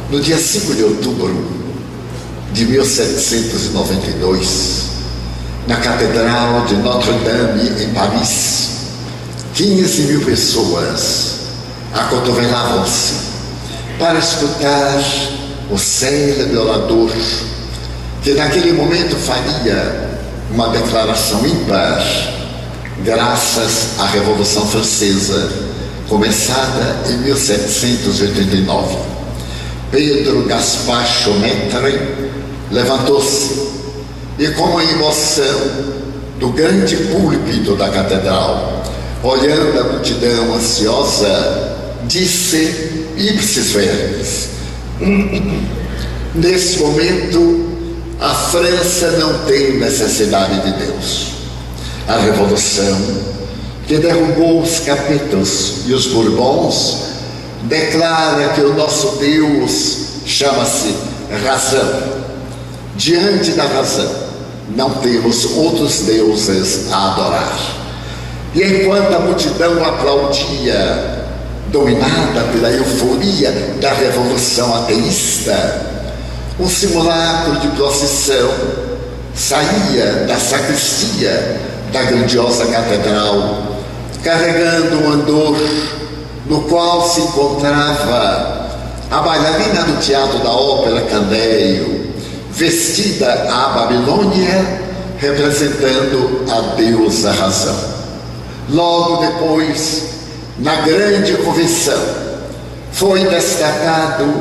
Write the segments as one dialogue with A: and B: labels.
A: No dia 5 de outubro de 1792, na Catedral de Notre-Dame, em Paris, 15 mil pessoas acotovelavam-se para escutar o célebre orador que naquele momento faria uma declaração ímpar graças à Revolução Francesa, começada em 1789. Pedro Gaspar Chaumette levantou-se e, com a emoção do grande púlpito da catedral, olhando a multidão ansiosa, disse ipsis verbis: nesse momento a França não tem necessidade de Deus. A Revolução, que derrubou os capetos e os bourbons, declara que o nosso Deus chama-se razão. Diante da razão, não temos outros deuses a adorar. E enquanto a multidão aplaudia, dominada pela euforia da revolução ateísta, um simulacro de procissão saía da sacristia da grandiosa catedral, carregando um andor no qual se encontrava a bailarina do Teatro da Ópera Candeio, vestida à Babilônia, representando a deusa razão. Logo depois, na grande convenção, foi destacado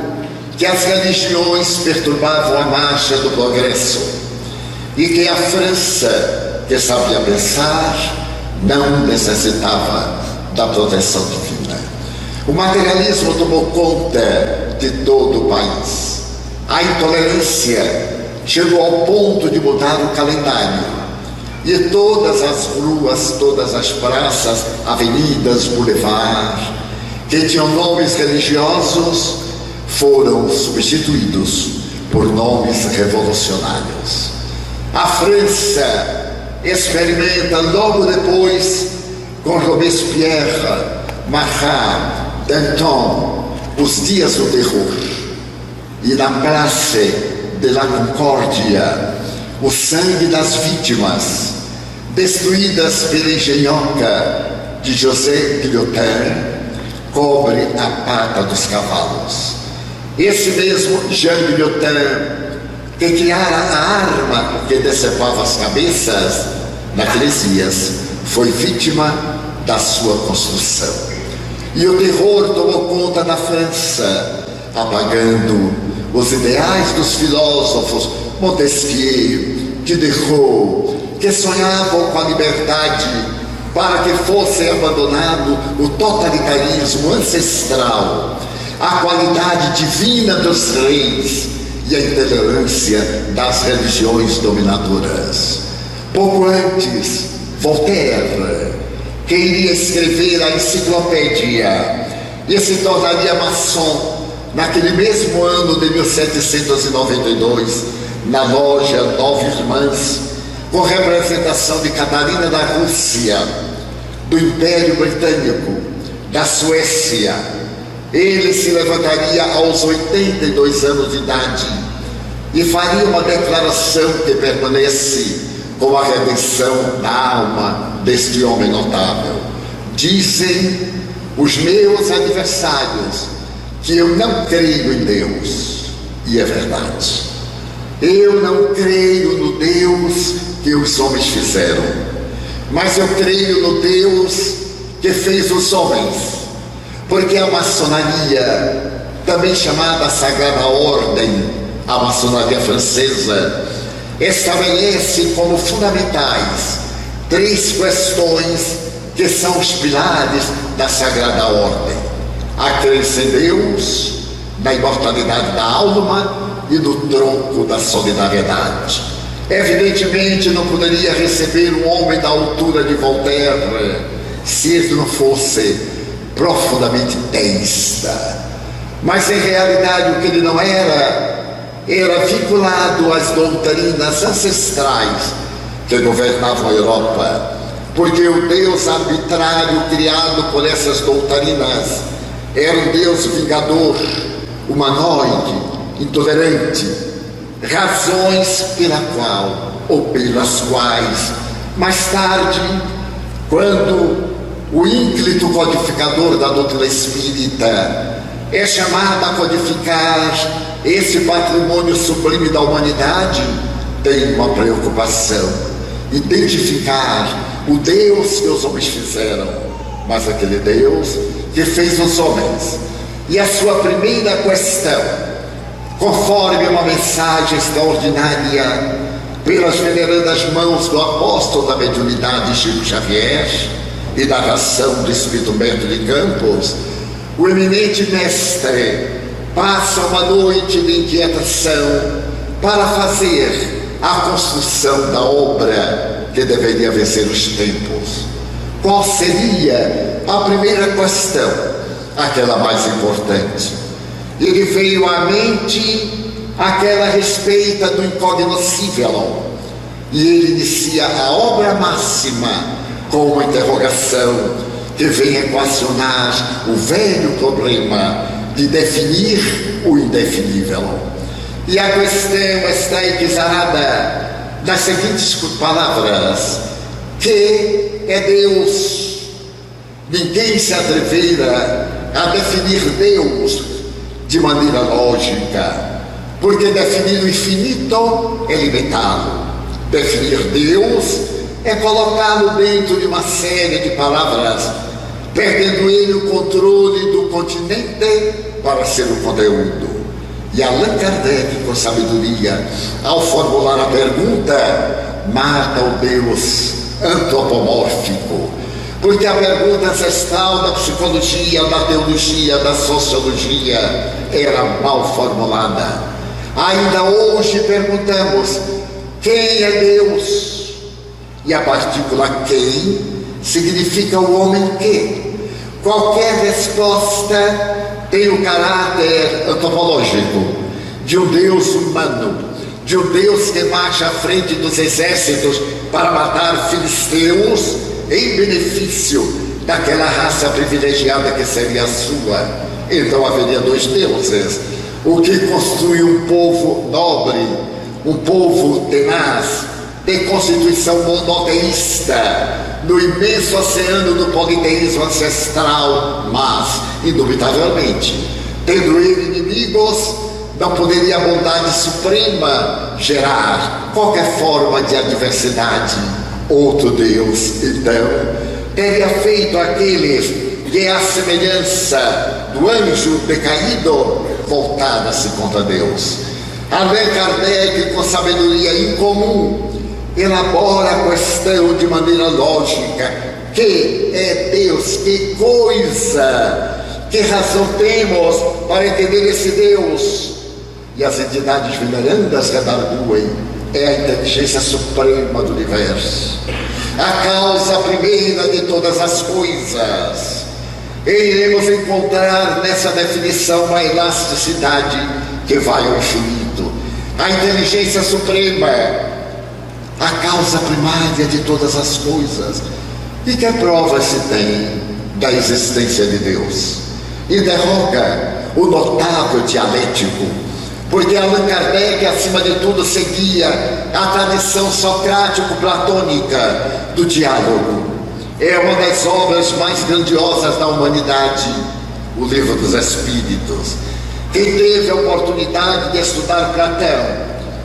A: que as religiões perturbavam a marcha do progresso e que a França, que sabia pensar, não necessitava da proteção divina. O materialismo tomou conta de todo o país. A intolerância chegou ao ponto de mudar o calendário. E todas as ruas, todas as praças, avenidas, boulevard, que tinham nomes religiosos, foram substituídos por nomes revolucionários. A França experimenta logo depois, com Robespierre, Marat, Danton, os dias do terror. E na Place de la Concórdia, o sangue das vítimas, destruídas pela engenhoca de José Guillotin, cobre a pata dos cavalos. Esse mesmo Jean Guillotin, que criara a arma que decepava as cabeças, naqueles dias, foi vítima da sua construção. E o terror tomou conta da França, apagando os ideais dos filósofos Montesquieu, Diderot, que sonhavam com a liberdade para que fosse abandonado o totalitarismo ancestral, a qualidade divina dos reis e a intolerância das religiões dominadoras. Pouco antes, Voltaire, que iria escrever a enciclopédia e se tornaria maçom naquele mesmo ano de 1792, na loja Nove Irmãs, com representação de Catarina da Rússia, do Império Britânico, da Suécia. Ele se levantaria aos 82 anos de idade e faria uma declaração que permanece como a redenção da alma deste homem notável. Dizem os meus adversários que eu não creio em Deus, e é verdade. Eu não creio no Deus que os homens fizeram, mas eu creio no Deus que fez os homens, porque a maçonaria, também chamada Sagrada Ordem, a maçonaria francesa, estabelece como fundamentais 3 questões que são os pilares da Sagrada Ordem: a crença em Deus, na imortalidade da alma e no tronco da solidariedade. Evidentemente não poderia receber um homem da altura de Voltaire se ele não fosse profundamente teísta. Mas em realidade o que ele não era vinculado às doutrinas ancestrais que governavam a Europa, porque o Deus arbitrário criado por essas doutrinas era um Deus vingador, humanoide, intolerante, razões pela qual ou pelas quais, mais tarde, quando o ínclito codificador da doutrina espírita é chamado a codificar esse patrimônio sublime da humanidade, tem uma preocupação: identificar o Deus que os homens fizeram, mas aquele Deus que fez os homens. E a sua primeira questão, conforme uma mensagem extraordinária pelas venerandas mãos do apóstolo da mediunidade Chico Xavier e da narração do Espírito Humberto de Campos, o eminente mestre passa uma noite de inquietação para fazer a construção da obra que deveria vencer os tempos. Qual seria a primeira questão, aquela mais importante? Ele veio à mente aquela respeita do incognoscível, e ele inicia a obra máxima com uma interrogação que vem equacionar o velho problema de definir o indefinível. E a questão está equizarada nas seguintes palavras: que é Deus? Ninguém se atrevera a definir Deus de maneira lógica, porque definir o infinito é limitá-lo. Definir Deus é colocá-lo dentro de uma série de palavras, perdendo ele o controle do continente para ser o conteúdo. E Allan Kardec, com sabedoria, ao formular a pergunta, mata o Deus antropomórfico, porque a pergunta ancestral da psicologia, da teologia, da sociologia era mal formulada. Ainda hoje perguntamos: quem é Deus? E a partícula quem significa o homem que. Qualquer resposta tem o caráter antropológico de um Deus humano, de um Deus que marcha à frente dos exércitos para matar filisteus em benefício daquela raça privilegiada que seria a sua. Então haveria dois deuses: o que construi um povo nobre, um povo tenaz, de constituição monoteísta, no imenso oceano do politeísmo ancestral, mas, indubitavelmente, tendo ele inimigos, não poderia a bondade suprema gerar qualquer forma de adversidade. Outro Deus, então, teria feito aqueles que, à semelhança do anjo decaído, voltara-se contra Deus. Allan Kardec, com sabedoria incomum, elabora a questão de maneira lógica: que é Deus? Que coisa? Que razão temos para entender esse Deus? E as entidades venerandas redarguem: é a inteligência suprema do universo, a causa primeira de todas as coisas. E iremos encontrar nessa definição uma elasticidade que vai ao infinito. A inteligência suprema, a causa primária de todas as coisas. E que prova se tem da existência de Deus? E derroga o notável dialético, porque Allan Kardec, acima de tudo, seguia a tradição socrático-platônica do diálogo. É uma das obras mais grandiosas da humanidade, o Livro dos Espíritos. Quem teve a oportunidade de estudar Platão,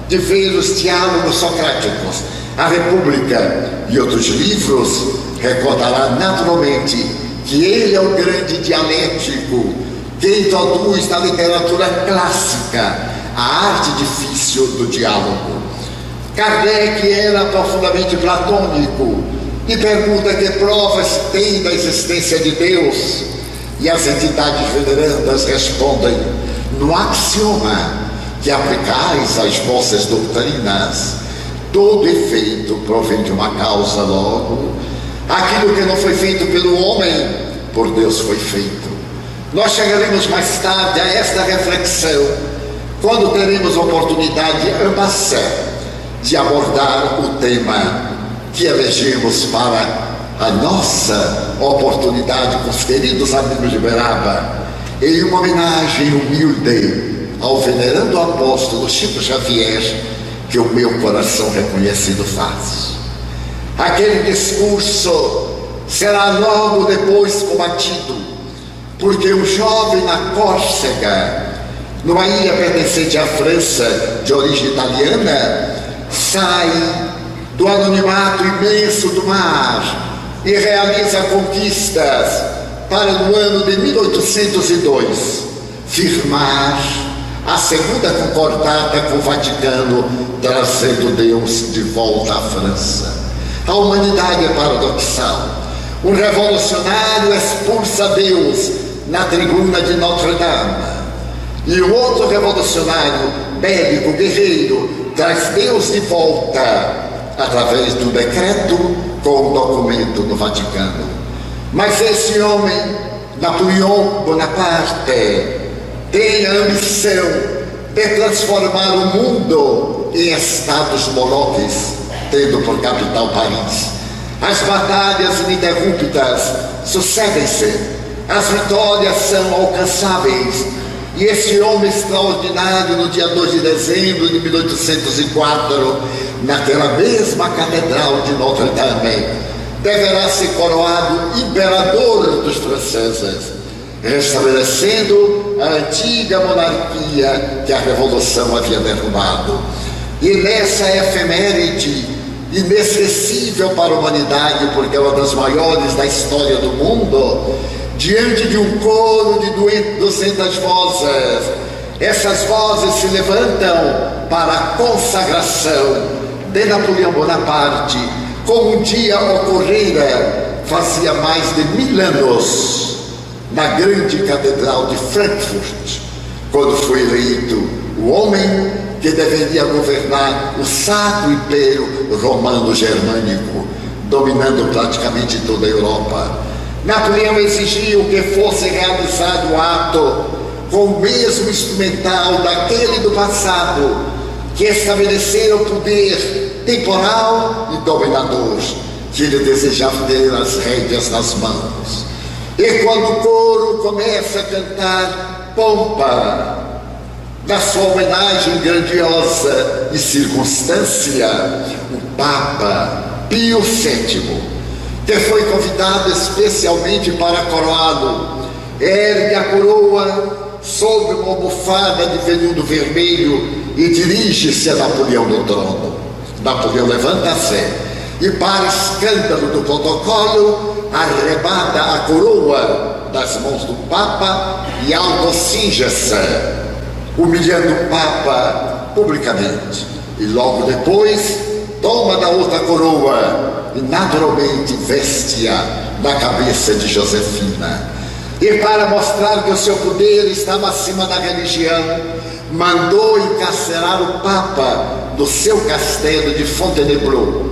A: de ver os diálogos socráticos, a República e outros livros, recordará naturalmente que ele é o grande dialético que introduz na literatura clássica a arte difícil do diálogo. Kardec era profundamente platônico e pergunta: que provas se tem da existência de Deus? E as entidades venerandas respondem: no axioma que aplicais às vossas doutrinas, todo efeito provém de uma causa, logo aquilo que não foi feito pelo homem, por Deus foi feito. Nós chegaremos mais tarde a esta reflexão, quando teremos oportunidade ambas de abordar o tema que elegemos para a nossa oportunidade com os queridos amigos de Uberaba. em uma homenagem humilde ao venerando apóstolo Chico Xavier, que o meu coração reconhecido faz. Aquele discurso será logo depois combatido, porque um jovem na Córcega, numa ilha pertencente à França, de origem italiana, sai do anonimato imenso do mar e realiza conquistas para, no ano de 1802, firmar a segunda concordata com o Vaticano, trazendo Deus de volta à França. A humanidade é paradoxal. Um revolucionário expulsa Deus na tribuna de Notre-Dame, e o outro revolucionário, bélico, guerreiro, traz Deus de volta através do decreto com o documento no Vaticano. Mas esse homem, Napoleão Bonaparte, tem a ambição de transformar o mundo em estados moloques, tendo por capital Paris. As batalhas ininterruptas sucedem-se, as vitórias são alcançáveis, e esse homem extraordinário, no dia 2 de dezembro de 1804, naquela mesma catedral de Notre-Dame, deverá ser coroado imperador dos franceses, restabelecendo a antiga monarquia que a Revolução havia derrubado. E nessa efeméride inesquecível para a humanidade, porque é uma das maiores da história do mundo, diante de um coro de 200 vozes, essas vozes se levantam para a consagração de Napoleão Bonaparte, como um dia ocorrera fazia mais de 1000 anos, na grande catedral de Frankfurt, quando foi eleito o homem que deveria governar o Sacro Império Romano-Germânico, dominando praticamente toda a Europa. Napoleão exigiu que fosse realizado o ato com o mesmo instrumental daquele do passado, que estabelecera o poder temporal e dominador, que ele desejava ter as rédeas nas mãos. E quando o coro começa a cantar pompa da sua homenagem grandiosa e circunstância, o Papa Pio VII, que foi convidado especialmente para coroá-lo, ergue a coroa sobre uma almofada de veludo vermelho e dirige-se a Napoleão no trono. Napoleão levanta-se e, para escândalo do protocolo, arrebata a coroa das mãos do Papa e autocinge-se, humilhando o Papa publicamente. E logo depois toma da outra coroa e naturalmente veste-a na cabeça de Josefina. E para mostrar que o seu poder estava acima da religião, mandou encarcerar o Papa do seu castelo de Fontainebleau,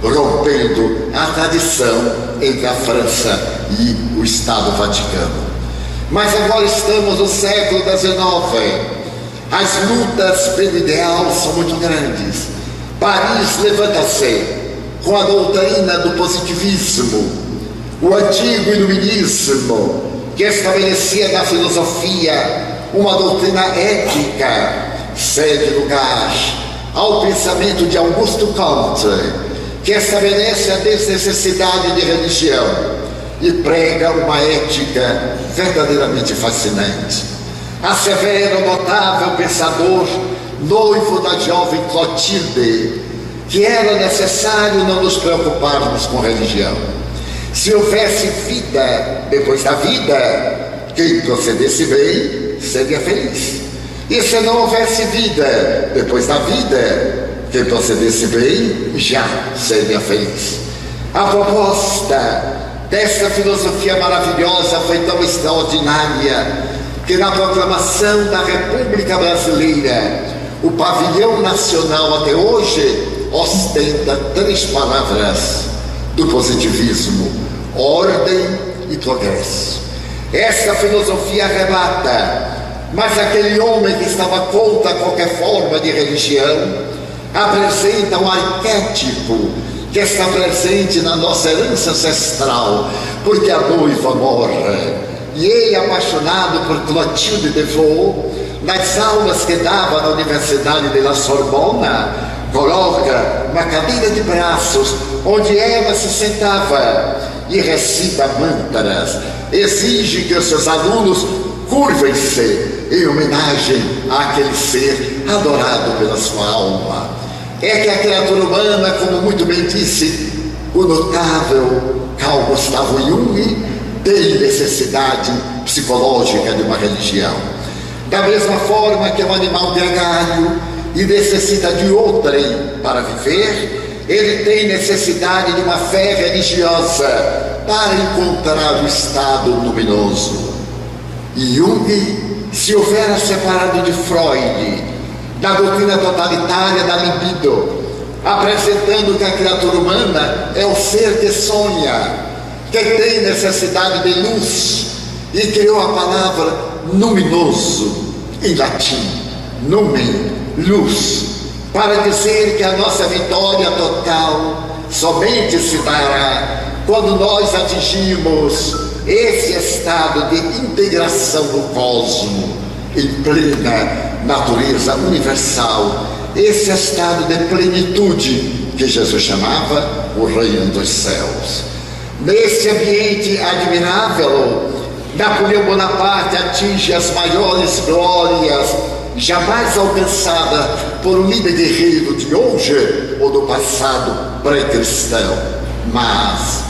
A: rompendo a tradição entre a França e o Estado Vaticano. Mas agora estamos no século XIX. As lutas pelo ideal são muito grandes. Paris levanta-se com a doutrina do positivismo, o antigo iluminismo, que estabelecia na filosofia uma doutrina ética, cede lugar ao pensamento de Augusto Comte, que estabelece a desnecessidade de religião e prega uma ética verdadeiramente fascinante. Assevera o notável pensador, noivo da jovem Clotilde, que era necessário não nos preocuparmos com religião. Se houvesse vida depois da vida, quem procedesse bem seria feliz. E se não houvesse vida depois da vida, quem procedesse bem já seria feliz. A proposta desta filosofia maravilhosa foi tão extraordinária que na proclamação da República Brasileira, o pavilhão nacional até hoje ostenta 3 palavras do positivismo: ordem e progresso. Esta filosofia arrebata, mas aquele homem que estava contra qualquer forma de religião apresenta um arquétipo que está presente na nossa herança ancestral, porque a noiva morre e ele, apaixonado por Clotilde de Vaux, nas aulas que dava na Universidade de La Sorbona, coloca uma cadeira de braços onde ela se sentava e recita mantras, exige que os seus alunos curvem-se em homenagem àquele ser adorado pela sua alma. É que a criatura humana, como muito bem disse o notável Carl Gustav Jung, tem necessidade psicológica de uma religião. Da mesma forma que é um animal gregário e necessita de outrem para viver, ele tem necessidade de uma fé religiosa para encontrar o estado luminoso. E Jung se houvera separado de Freud da doutrina totalitária da libido, apresentando que a criatura humana é o ser que sonha, que tem necessidade de luz, e criou a palavra luminoso, em latim, numen, luz, para dizer que a nossa vitória total somente se dará quando nós atingimos esse estado de integração do cosmos em plena natureza universal, esse estado de plenitude que Jesus chamava o reino dos céus. Nesse ambiente admirável, Napoleão Bonaparte atinge as maiores glórias jamais alcançadas por um líder guerreiro de hoje ou do passado pré-cristão. Mas,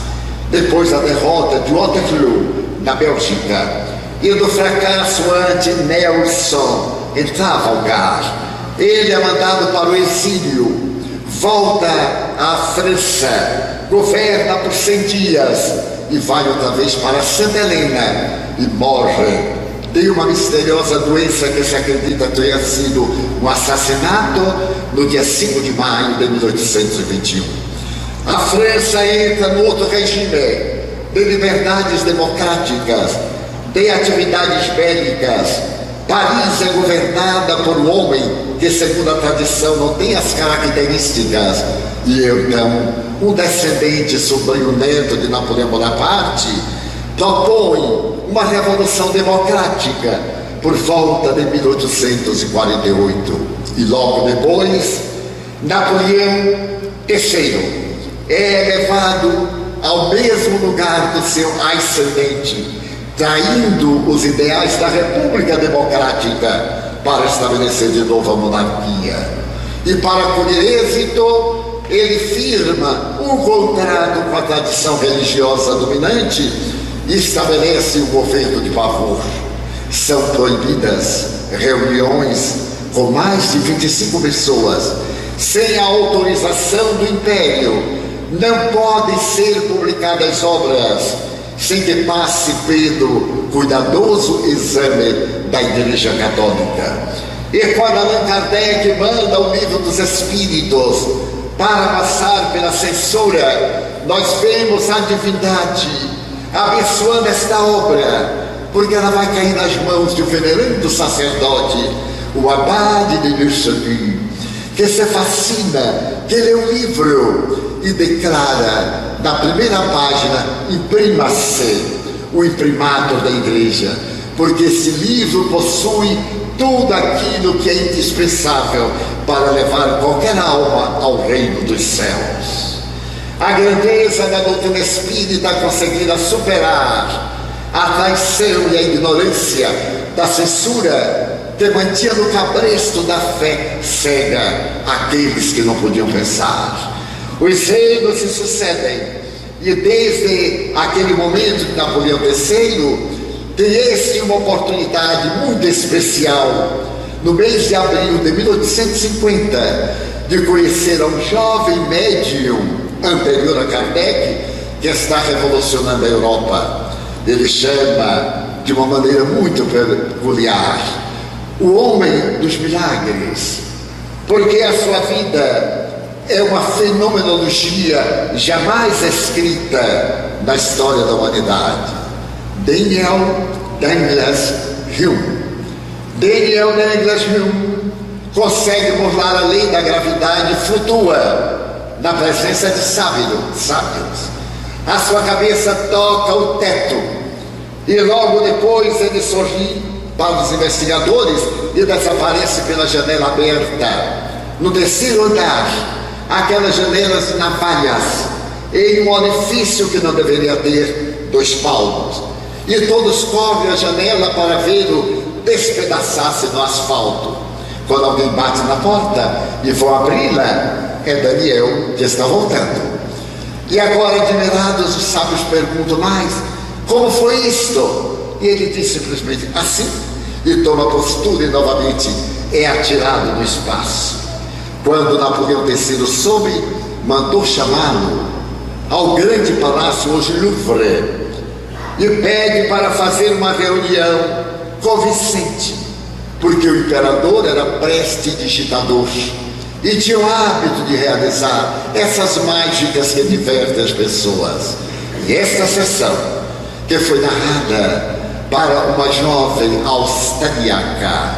A: depois da derrota de Waterloo, na Bélgica, e do fracasso ante Nelson em Trafalgar, ele é mandado para o exílio, volta à França, governa por 100 dias e vai outra vez para Santa Helena e morre de uma misteriosa doença que se acredita ter sido um assassinato no dia 5 de maio de 1821. A França entra no outro regime de liberdades democráticas, de atividades bélicas. Paris é governada por um homem que, segundo a tradição, não tem as características, e então um descendente, sobrinho neto de Napoleão Bonaparte, propõe uma revolução democrática por volta de 1848. E logo depois, Napoleão III é levado ao mesmo lugar do seu ascendente, traindo os ideais da República Democrática para estabelecer de novo a monarquia. E para colher êxito, ele firma um contrato com a tradição religiosa dominante e estabelece o governo de pavor. São proibidas reuniões com mais de 25 pessoas, sem a autorização do Império. Não podem ser publicadas obras sem que passe pelo cuidadoso exame da Igreja Católica. E quando Allan Kardec manda o Livro dos Espíritos para passar pela censura, nós vemos a divindade abençoando esta obra, porque ela vai cair nas mãos de um venerando sacerdote, o Abade de Luxemburgo, que se fascina, que lê o livro e declara na primeira página: imprima-se o imprimato da Igreja, porque esse livro possui tudo aquilo que é indispensável para levar qualquer alma ao reino dos céus. A grandeza da doutrina espírita conseguirá superar a traição e a ignorância da censura que mantinha no cabresto da fé cega aqueles que não podiam pensar. Os reinos se sucedem, e desde aquele momento de Napoleão III, tem este uma oportunidade muito especial, no mês de abril de 1850, de conhecer um jovem médium anterior a Kardec, que está revolucionando a Europa. Ele chama de uma maneira muito peculiar o homem dos milagres, porque a sua vida é uma fenomenologia jamais escrita na história da humanidade. Daniel Douglas Hume. Daniel Douglas Hume consegue burlar a lei da gravidade e flutua na presença de sábios. A sua cabeça toca o teto E logo depois ele sorri para os investigadores e desaparece pela janela aberta. No terceiro andar, aquelas janelas de navalhas, em um orifício que não deveria ter 2 palmos. E todos correm a janela para vê-lo despedaçar-se no asfalto. Quando alguém bate na porta e vão abri-la, é Daniel que está voltando. E agora, admirados, os sábios perguntam: mas como foi isto? E ele diz simplesmente: assim. E toma postura e novamente é atirado no espaço. Quando Napoleão III soube, mandou chamá-lo ao grande palácio, hoje Louvre, e pede para fazer uma reunião convincente, porque o imperador era prestidigitador e tinha o hábito de realizar essas mágicas que divertem as pessoas. E esta sessão, que foi narrada para uma jovem austríaca,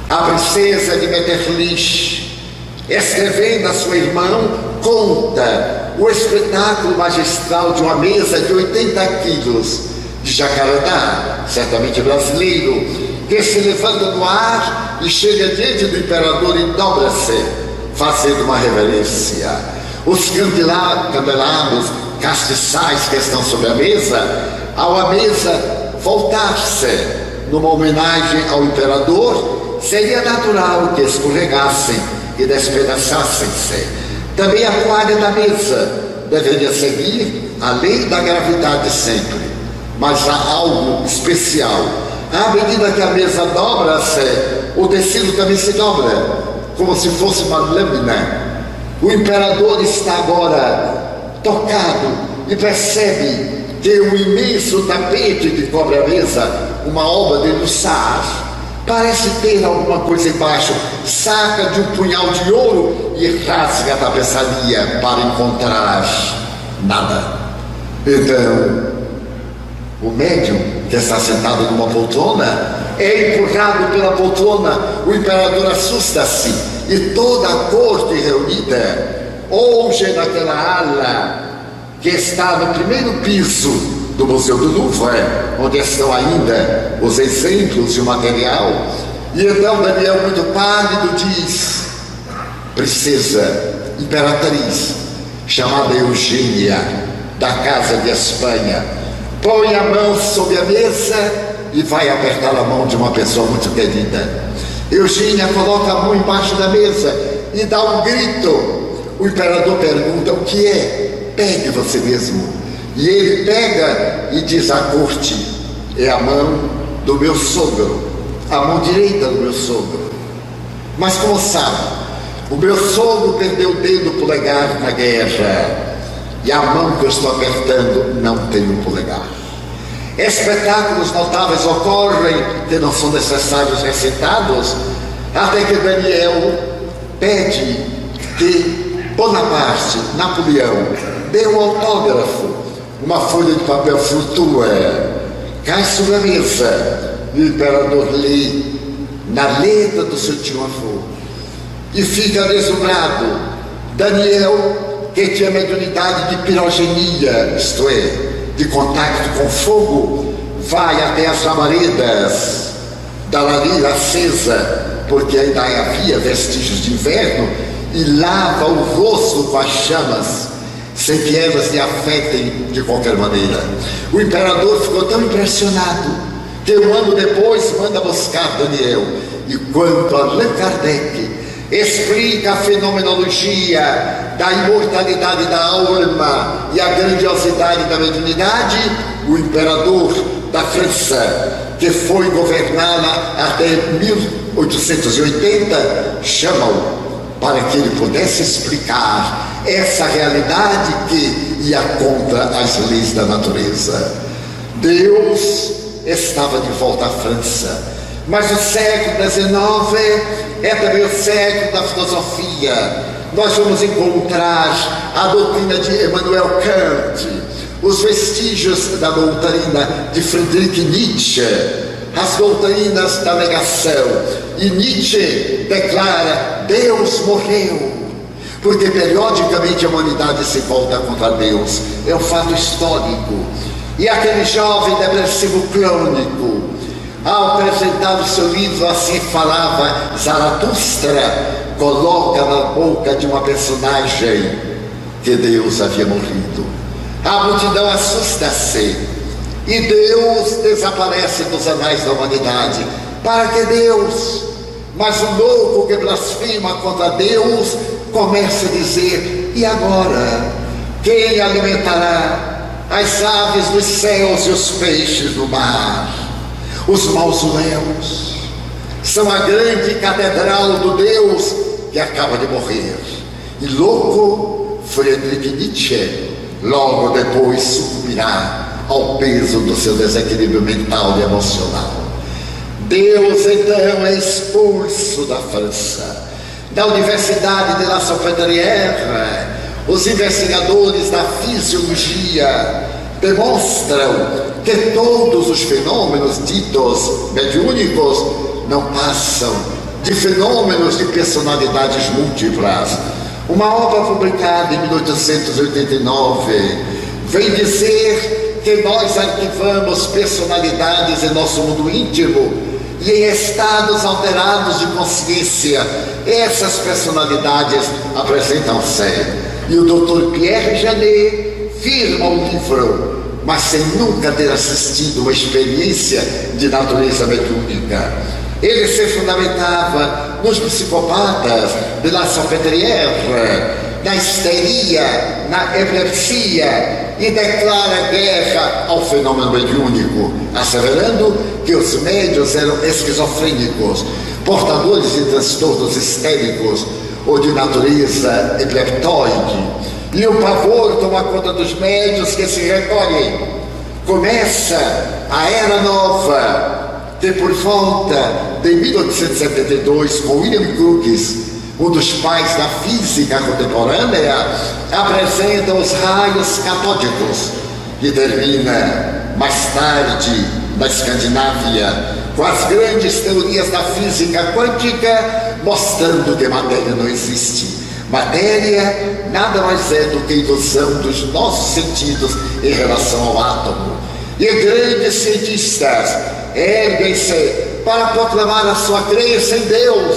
A: a princesa de Metternich, escrevendo a sua irmã, conta o espetáculo magistral de uma mesa de 80 quilos de jacarandá, certamente brasileiro, que se levanta no ar e chega diante do imperador e dobra-se, fazendo uma reverência. Os candelabros castiçais que estão sobre a mesa, ao a mesa voltar-se numa homenagem ao imperador, seria natural que escorregassem e despedaçassem-se. Também a toalha da mesa deveria seguir a lei da gravidade sempre, mas há algo especial. À medida que a mesa dobra-se, o tecido também se dobra, como se fosse uma lâmina. O imperador está agora tocado e percebe que o imenso tapete que cobre a mesa, uma obra de Lussard, parece ter alguma coisa embaixo. Saca de um punhal de ouro e rasga a tapeçaria para encontrar nada. Então, o médium, que está sentado numa poltrona, é empurrado pela poltrona. O imperador assusta-se e toda a corte reunida hoje naquela ala que está no primeiro piso do Museu do Louvre, onde estão ainda os exemplos e o material. E então Daniel, muito pálido, diz: princesa imperatriz chamada Eugênia, da Casa de Espanha, põe a mão sobre a mesa e vai apertar a mão de uma pessoa muito querida. Eugênia coloca a mão embaixo da mesa e dá um grito. O imperador pergunta: o que é? Pegue você mesmo. E ele pega e diz à corte: é a mão do meu sogro, a mão direita do meu sogro. Mas como sabe, o meu sogro perdeu o dedo polegar na guerra, e a mão que eu estou apertando não tem um polegar. Espetáculos notáveis ocorrem que não são necessários recitados, até que Daniel pede que Bonaparte, Napoleão, dê um autógrafo. Uma folha de papel flutua, cai sobre a mesa, e o imperador lê na letra do seu triunfo e fica deslumbrado. Daniel, que tinha mediunidade de pirogenia, isto é, de contato com fogo, vai até as labaredas da lareira acesa, porque ainda havia vestígios de inverno, e lava o rosto com as chamas, sem que elas lhe afetem de qualquer maneira. O imperador ficou tão impressionado que um ano depois manda buscar Daniel. E quanto a Allan Kardec explica a fenomenologia da imortalidade da alma e a grandiosidade da mediunidade, o imperador da França, que foi governá-la até 1880, chama-o para que ele pudesse explicar essa realidade que ia contra as leis da natureza. Deus estava de volta à França, mas o século XIX é também o século da filosofia. Nós vamos encontrar a doutrina de Emmanuel Kant, os vestígios da doutrina de Friedrich Nietzsche, as doutrinas da negação. E Nietzsche declara: Deus morreu, porque periodicamente a humanidade se volta contra Deus. É um fato histórico. E aquele jovem depressivo crônico, ao apresentar o seu livro Assim Falava Zaratustra, coloca na boca de uma personagem que Deus havia morrido. A multidão assusta-se e Deus desaparece dos anais da humanidade. Para que Deus? Mas o louco que blasfema contra Deus começa a dizer: e agora? Quem alimentará as aves dos céus e os peixes do mar? Os mausoléus são a grande catedral do Deus que acaba de morrer. E louco, Friedrich Nietzsche logo depois sucumbirá ao peso do seu desequilíbrio mental e emocional. Deus então é expulso da França. Da Universidade de La Salpêtrière, os investigadores da fisiologia demonstram que todos os fenômenos ditos mediúnicos não passam de fenômenos de personalidades múltiplas. Uma obra publicada em 1889 vem dizer que nós arquivamos personalidades em nosso mundo íntimo e em estados alterados de consciência essas personalidades apresentam-se. E o Dr. Pierre Janet firma o livro, mas sem nunca ter assistido uma experiência de natureza mediúnica. Ele se fundamentava nos psicopatas de La Salpêtrière, na histeria, na epilepsia, e declara guerra ao fenômeno mediúnico, asseverando que os médiuns eram esquizofrênicos, portadores de transtornos histéricos ou de natureza epileptóide. E o pavor toma conta dos médiuns que se recolhem. Começa a Era Nova, que por volta de 1872, com William Crookes, um dos pais da física contemporânea, apresenta os raios catódicos, que termina mais tarde na Escandinávia com as grandes teorias da física quântica, mostrando que matéria não existe. Matéria nada mais é do que ilusão dos nossos sentidos em relação ao átomo. E grandes cientistas erguem-se para proclamar a sua crença em Deus.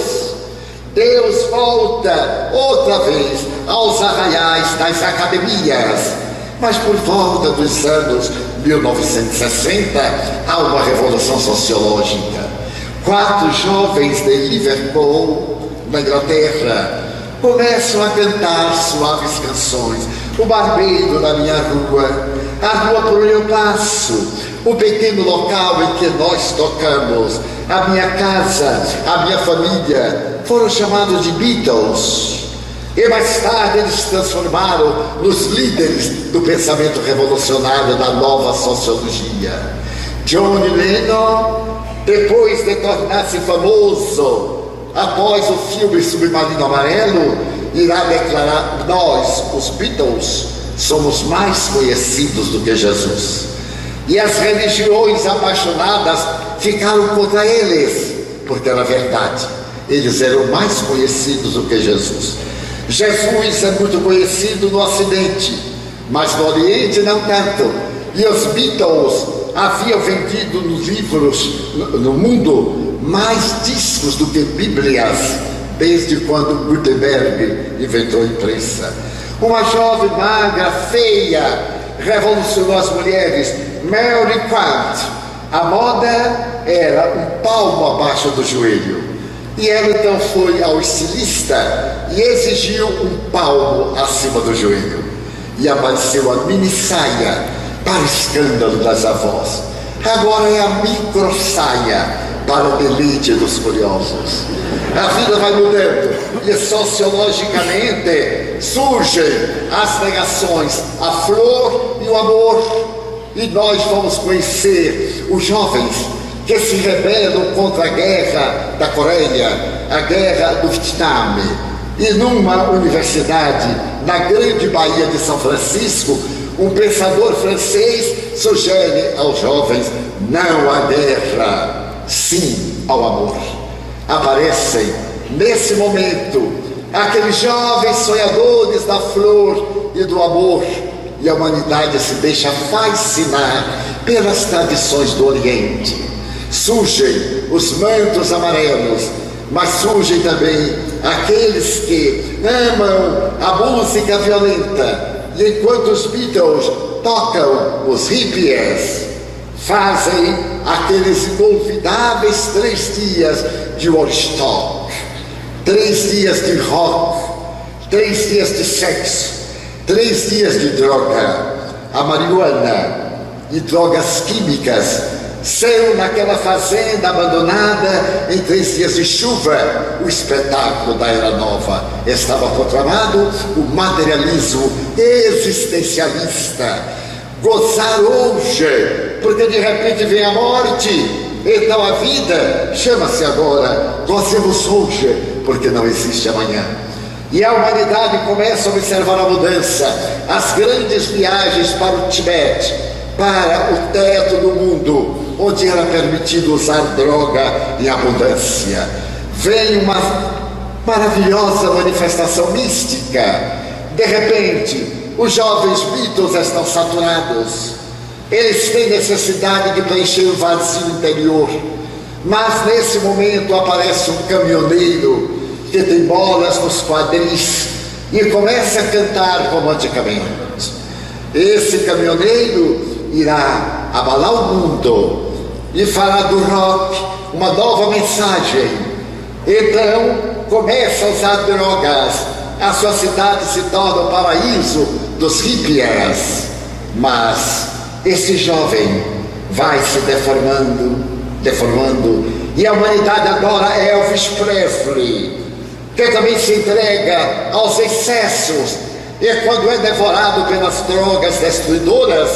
A: Deus volta outra vez aos arraiais das academias. Mas por volta dos anos 1960, há uma revolução sociológica. 4 jovens de Liverpool, na Inglaterra, começam a cantar suaves canções. O barbeiro da minha rua, a rua por onde eu passo, o pequeno local em que nós tocamos, a minha casa, a minha família, foram chamados de Beatles. E mais tarde eles se transformaram nos líderes do pensamento revolucionário da nova sociologia. John Lennon, depois de tornar-se famoso após o filme Submarino Amarelo, irá declarar: nós, os Beatles, somos mais conhecidos do que Jesus. E as religiões apaixonadas ficaram contra eles, porque era verdade, eles eram mais conhecidos do que Jesus. Jesus é muito conhecido no Ocidente, mas no Oriente não tanto. E os Beatles haviam vendido nos livros, no mundo, mais discos do que Bíblias, desde quando Gutenberg inventou a imprensa. Uma jovem magra, feia, revolucionou as mulheres, Mary Quant. A moda era um palmo abaixo do joelho. E ela então foi ao estilista e exigiu um palmo acima do joelho. E apareceu a mini saia, para escândalo das avós. Agora é a micro saia, para o deleite dos curiosos. A vida vai mudando e sociologicamente surgem as negações, a flor e o amor. E nós vamos conhecer os jovens que se rebelam contra a guerra da Coreia, a guerra do Vietnã. E numa universidade, na grande Baía de São Francisco, um pensador francês sugere aos jovens: não à guerra, sim ao amor. Aparecem nesse momento aqueles jovens sonhadores da flor e do amor, e a humanidade se deixa fascinar pelas tradições do Oriente. Surgem os mantos amarelos, mas surgem também aqueles que amam a música violenta, e enquanto os Beatles tocam, os hippies fazem aqueles inolvidáveis 3 dias de Woodstock, 3 dias de rock, 3 dias de sexo, 3 dias de droga. A marihuana e drogas químicas são naquela fazenda abandonada em 3 dias de chuva. O espetáculo da Era Nova estava proclamado, o materialismo existencialista. Gozar hoje, porque de repente vem a morte, então a vida chama-se agora. Gozemos hoje, porque não existe amanhã. E a humanidade começa a observar a mudança, as grandes viagens para o Tibete, para o teto do mundo, onde era permitido usar droga em abundância. Vem uma maravilhosa manifestação mística. De repente, os jovens Beatles estão saturados. Eles têm necessidade de preencher o vazio interior. Mas nesse momento aparece um caminhoneiro que tem bolas nos quadris e começa a cantar romanticamente. Esse caminhoneiro irá abalar o mundo e fará do rock uma nova mensagem. Então começa a usar drogas, a sua cidade se torna o paraíso dos hippies. Mas esse jovem vai se deformando, e a humanidade adora Elvis Presley, que também se entrega aos excessos, e quando é devorado pelas drogas destruidoras,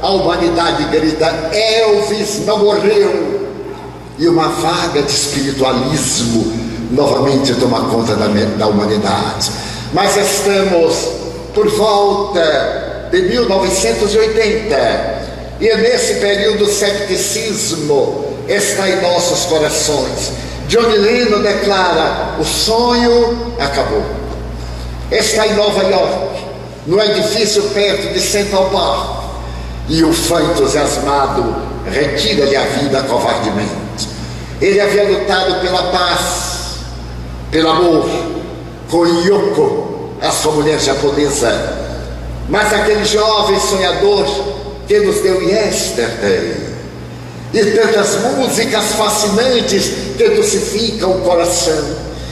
A: a humanidade grita: Elvis não morreu. E uma vaga de espiritualismo novamente toma conta da humanidade. Mas estamos por volta de 1980, e nesse período o cepticismo está em nossos corações. John Lennon declara: o sonho acabou. Está em Nova York, no edifício perto de Central Park, e o fã entusiasmado retira-lhe a vida covardemente. Ele havia lutado pela paz, pelo amor, com Yoko, a sua mulher japonesa, mas aquele jovem sonhador que nos deu Yesterday, e tantas músicas fascinantes que dulcificam o coração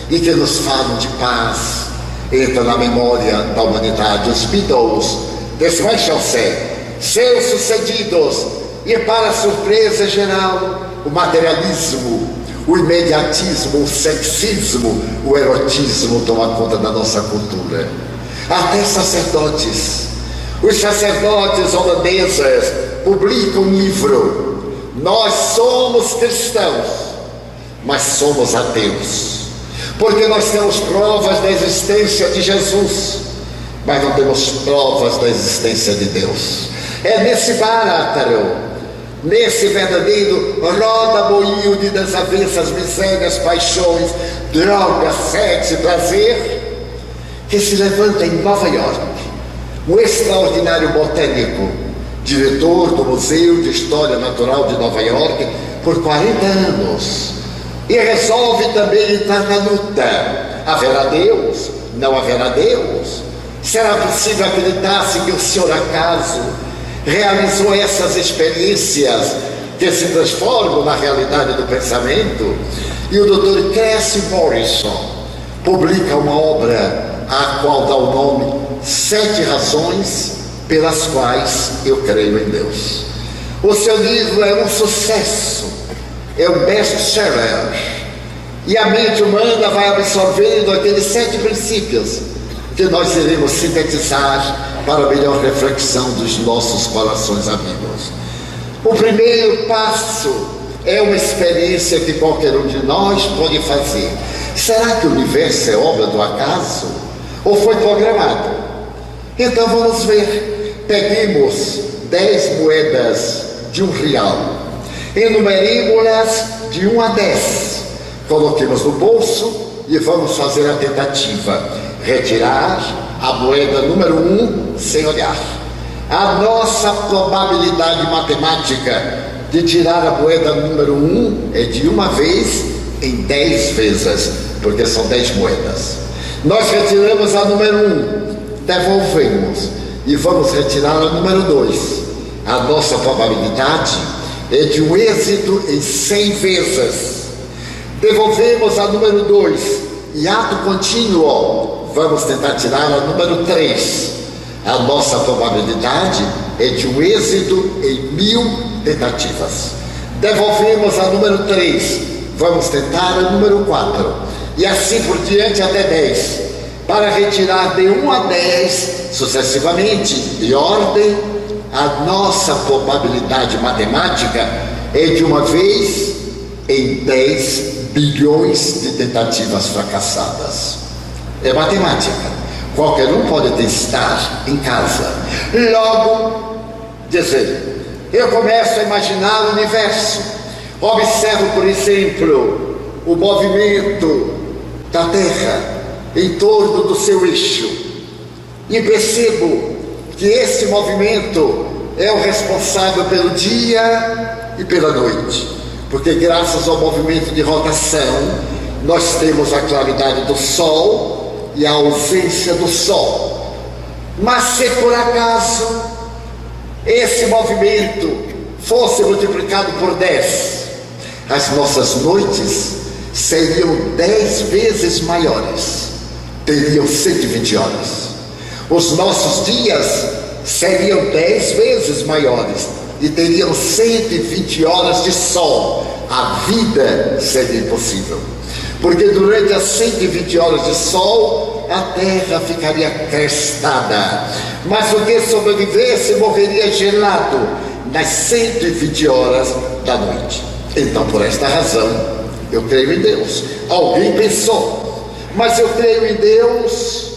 A: e que nos falam de paz, entra na memória da humanidade. Os Beatles desmancham-se, seus sucedidos, e para surpresa geral, o materialismo, o imediatismo, o sexismo, o erotismo toma conta da nossa cultura. Até sacerdotes, os sacerdotes holandeses publicam um livro: nós somos cristãos, mas somos ateus, porque nós temos provas da existência de Jesus, mas não temos provas da existência de Deus. É nesse bártaro, nesse verdadeiro roda-moinho de desavenças, misérias, paixões, drogas, sexo e prazer, que se levanta em Nova York um extraordinário botânico, diretor do Museu de História Natural de Nova York por 40 anos, e resolve também entrar na luta. Haverá Deus? Não haverá Deus? Será possível acreditar-se que o Senhor acaso realizou essas experiências que se transformam na realidade do pensamento? E o Dr. Cassie Morrison publica uma obra a qual dá o nome 7 razões pelas quais eu creio em Deus. O seu livro é um sucesso, é um best-seller, e a mente humana vai absorvendo aqueles 7 princípios que nós iremos sintetizar para a melhor reflexão dos nossos corações amigos. O primeiro passo é uma experiência que qualquer um de nós pode fazer. Será que o universo é obra do acaso ou foi programado? Então vamos ver. Peguemos 10 moedas de R$1, enumeremos-las de 1 a 10, coloquemos no bolso e vamos fazer a tentativa: retirar a moeda número 1 sem olhar, A nossa probabilidade matemática de tirar a moeda número 1 é de uma vez em 10 vezes, porque são 10 moedas. Nós retiramos a número 1, devolvemos e vamos retirar a número 2. A nossa probabilidade é de um êxito em 100 vezes. Devolvemos a número 2 e ato contínuo, vamos tentar tirar a número 3. A nossa probabilidade é de um êxito em 1000 tentativas. Devolvemos a número 3, vamos tentar a número 4, e assim por diante até 10. Para retirar de 1 a 10, sucessivamente, de ordem, a nossa probabilidade matemática é de uma vez em 10 bilhões de tentativas fracassadas. É matemática. Qualquer um pode testar em casa. Logo, dizer, eu começo a imaginar o universo. Observo, por exemplo, o movimento da Terra em torno do seu eixo e percebo que esse movimento é o responsável pelo dia e pela noite, porque graças ao movimento de rotação nós temos a claridade do Sol e a ausência do Sol. Mas se por acaso esse movimento fosse multiplicado por 10, as nossas noites seriam 10 vezes maiores, teriam 120 horas. Os nossos dias seriam 10 vezes maiores e teriam 120 horas de sol. A vida seria impossível, porque durante as 120 horas de sol a terra ficaria crestada, mas o que sobrevivesse morreria gelado nas 120 horas da noite. Então, por esta razão, eu creio em Deus. Alguém pensou, mas eu creio em Deus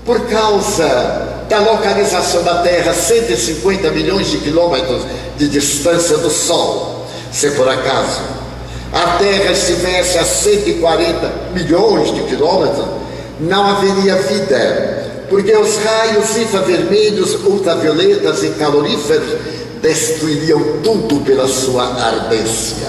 A: por causa da localização da Terra a 150 milhões de quilômetros de distância do Sol. Se por acaso a Terra estivesse a 140 milhões de quilômetros, não haveria vida, porque os raios infravermelhos, ultravioletas e caloríferos destruiriam tudo pela sua ardência.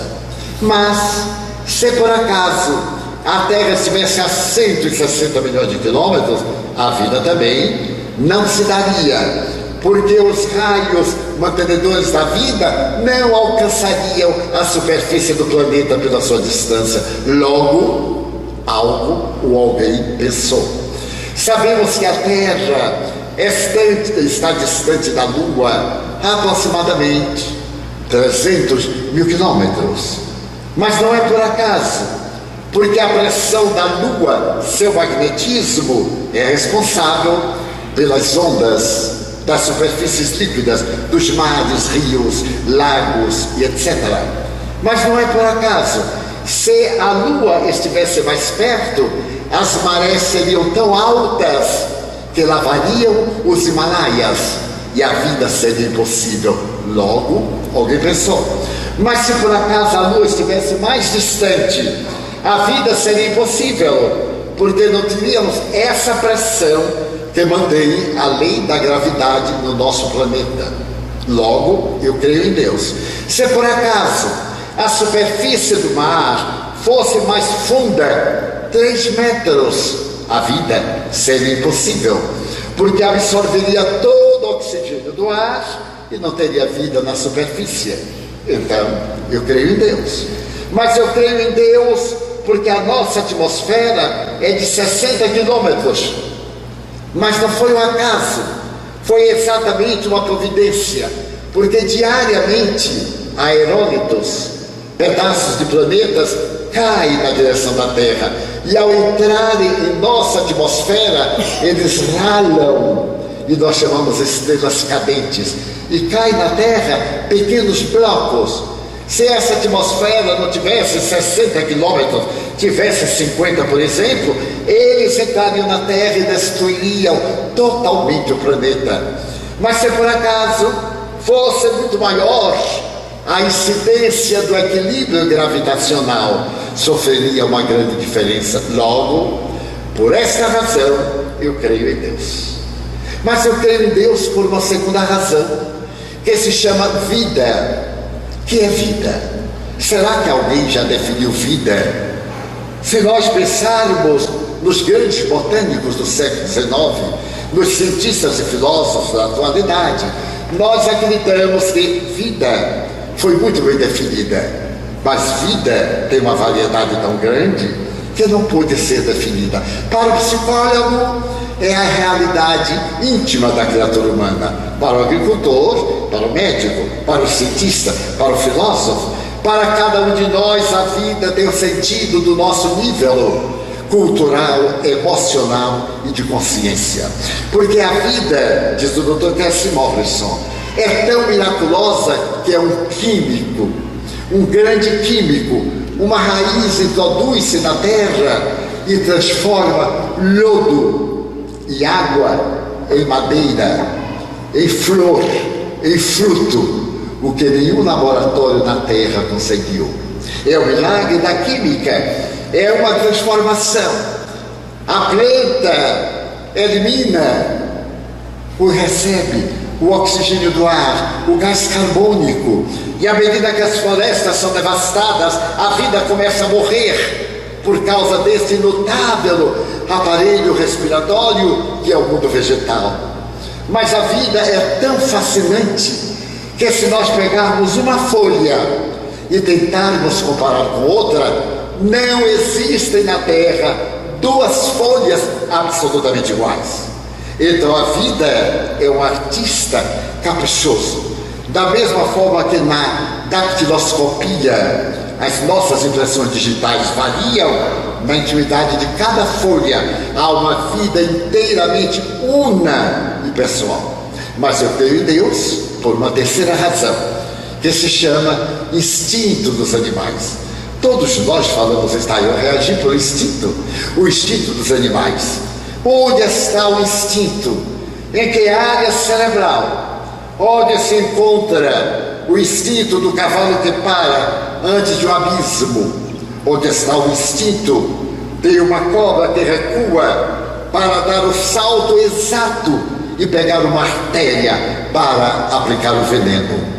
A: Mas, se por acaso a Terra estivesse a 160 milhões de quilômetros, a vida também não se daria, porque os raios mantenedores da vida não alcançariam a superfície do planeta pela sua distância. Logo, algo ou alguém pensou. Sabemos que a Terra está distante da Lua aproximadamente 300 mil quilômetros, mas não é por acaso, porque a pressão da Lua, seu magnetismo, é responsável pelas ondas das superfícies líquidas, dos mares, rios, lagos e etc. Mas não é por acaso. Se a Lua estivesse mais perto, as marés seriam tão altas que lavariam os Himalaias e a vida seria impossível. Logo, alguém pensou, mas se por acaso a Lua estivesse mais distante, a vida seria impossível, porque não teríamos essa pressão que mantém a lei da gravidade no nosso planeta. Logo, eu creio em Deus. Se por acaso a superfície do mar fosse mais funda, 3 metros, a vida seria impossível, porque absorveria todo o oxigênio do ar e não teria vida na superfície. Então, eu creio em Deus. Mas eu creio em Deus porque a nossa atmosfera é de 60 quilômetros. Mas não foi um acaso, foi exatamente uma providência, porque diariamente aerôlitos, pedaços de planetas, caem na direção da Terra, e ao entrarem em nossa atmosfera, eles ralam, e nós chamamos estrelas cadentes, e caem na Terra pequenos blocos. Se essa atmosfera não tivesse 60 quilômetros, tivesse 50, por exemplo, eles entrariam na Terra e destruiriam totalmente o planeta. Mas se por acaso fosse muito maior, a incidência do equilíbrio gravitacional sofreria uma grande diferença. Logo, por esta razão, eu creio em Deus. Mas eu creio em Deus por uma segunda razão, que se chama vida. Que é vida? Será que alguém já definiu vida? Se nós pensarmos nos grandes botânicos do século XIX, nos cientistas e filósofos da atualidade, nós acreditamos que vida foi muito bem definida, mas vida tem uma variedade tão grande que não pode ser definida. Para o psicólogo, é a realidade íntima da criatura humana. Para o agricultor, para o médico, para o cientista, para o filósofo, para cada um de nós, a vida tem o sentido do nosso nível cultural, emocional e de consciência. Porque a vida, diz o Dr. Cassie Morrison, é tão miraculosa que é um químico, um grande químico. Uma raiz introduz-se na terra e transforma lodo e água em madeira, em flor, em fruto, o que nenhum laboratório na terra conseguiu. É o milagre da química, é uma transformação. A planta elimina ou recebe o oxigênio do ar, o gás carbônico, e à medida que as florestas são devastadas, a vida começa a morrer por causa desse notável aparelho respiratório que é o mundo vegetal. Mas a vida é tão fascinante que, se nós pegarmos uma folha e tentarmos comparar com outra, não existem na Terra duas folhas absolutamente iguais. Então a vida é um artista caprichoso. Da mesma forma que na dactiloscopia as nossas impressões digitais variam, na intimidade de cada folha há uma vida inteiramente una e pessoal. Mas eu creio em Deus por uma terceira razão, que se chama instinto dos animais. Todos nós falamos, eu reagi pelo instinto, o instinto dos animais. Onde está o instinto? Em que área cerebral? Onde se encontra o instinto do cavalo que para antes de um abismo? Onde está o instinto de uma cobra que recua para dar o salto exato e pegar uma artéria para aplicar o veneno?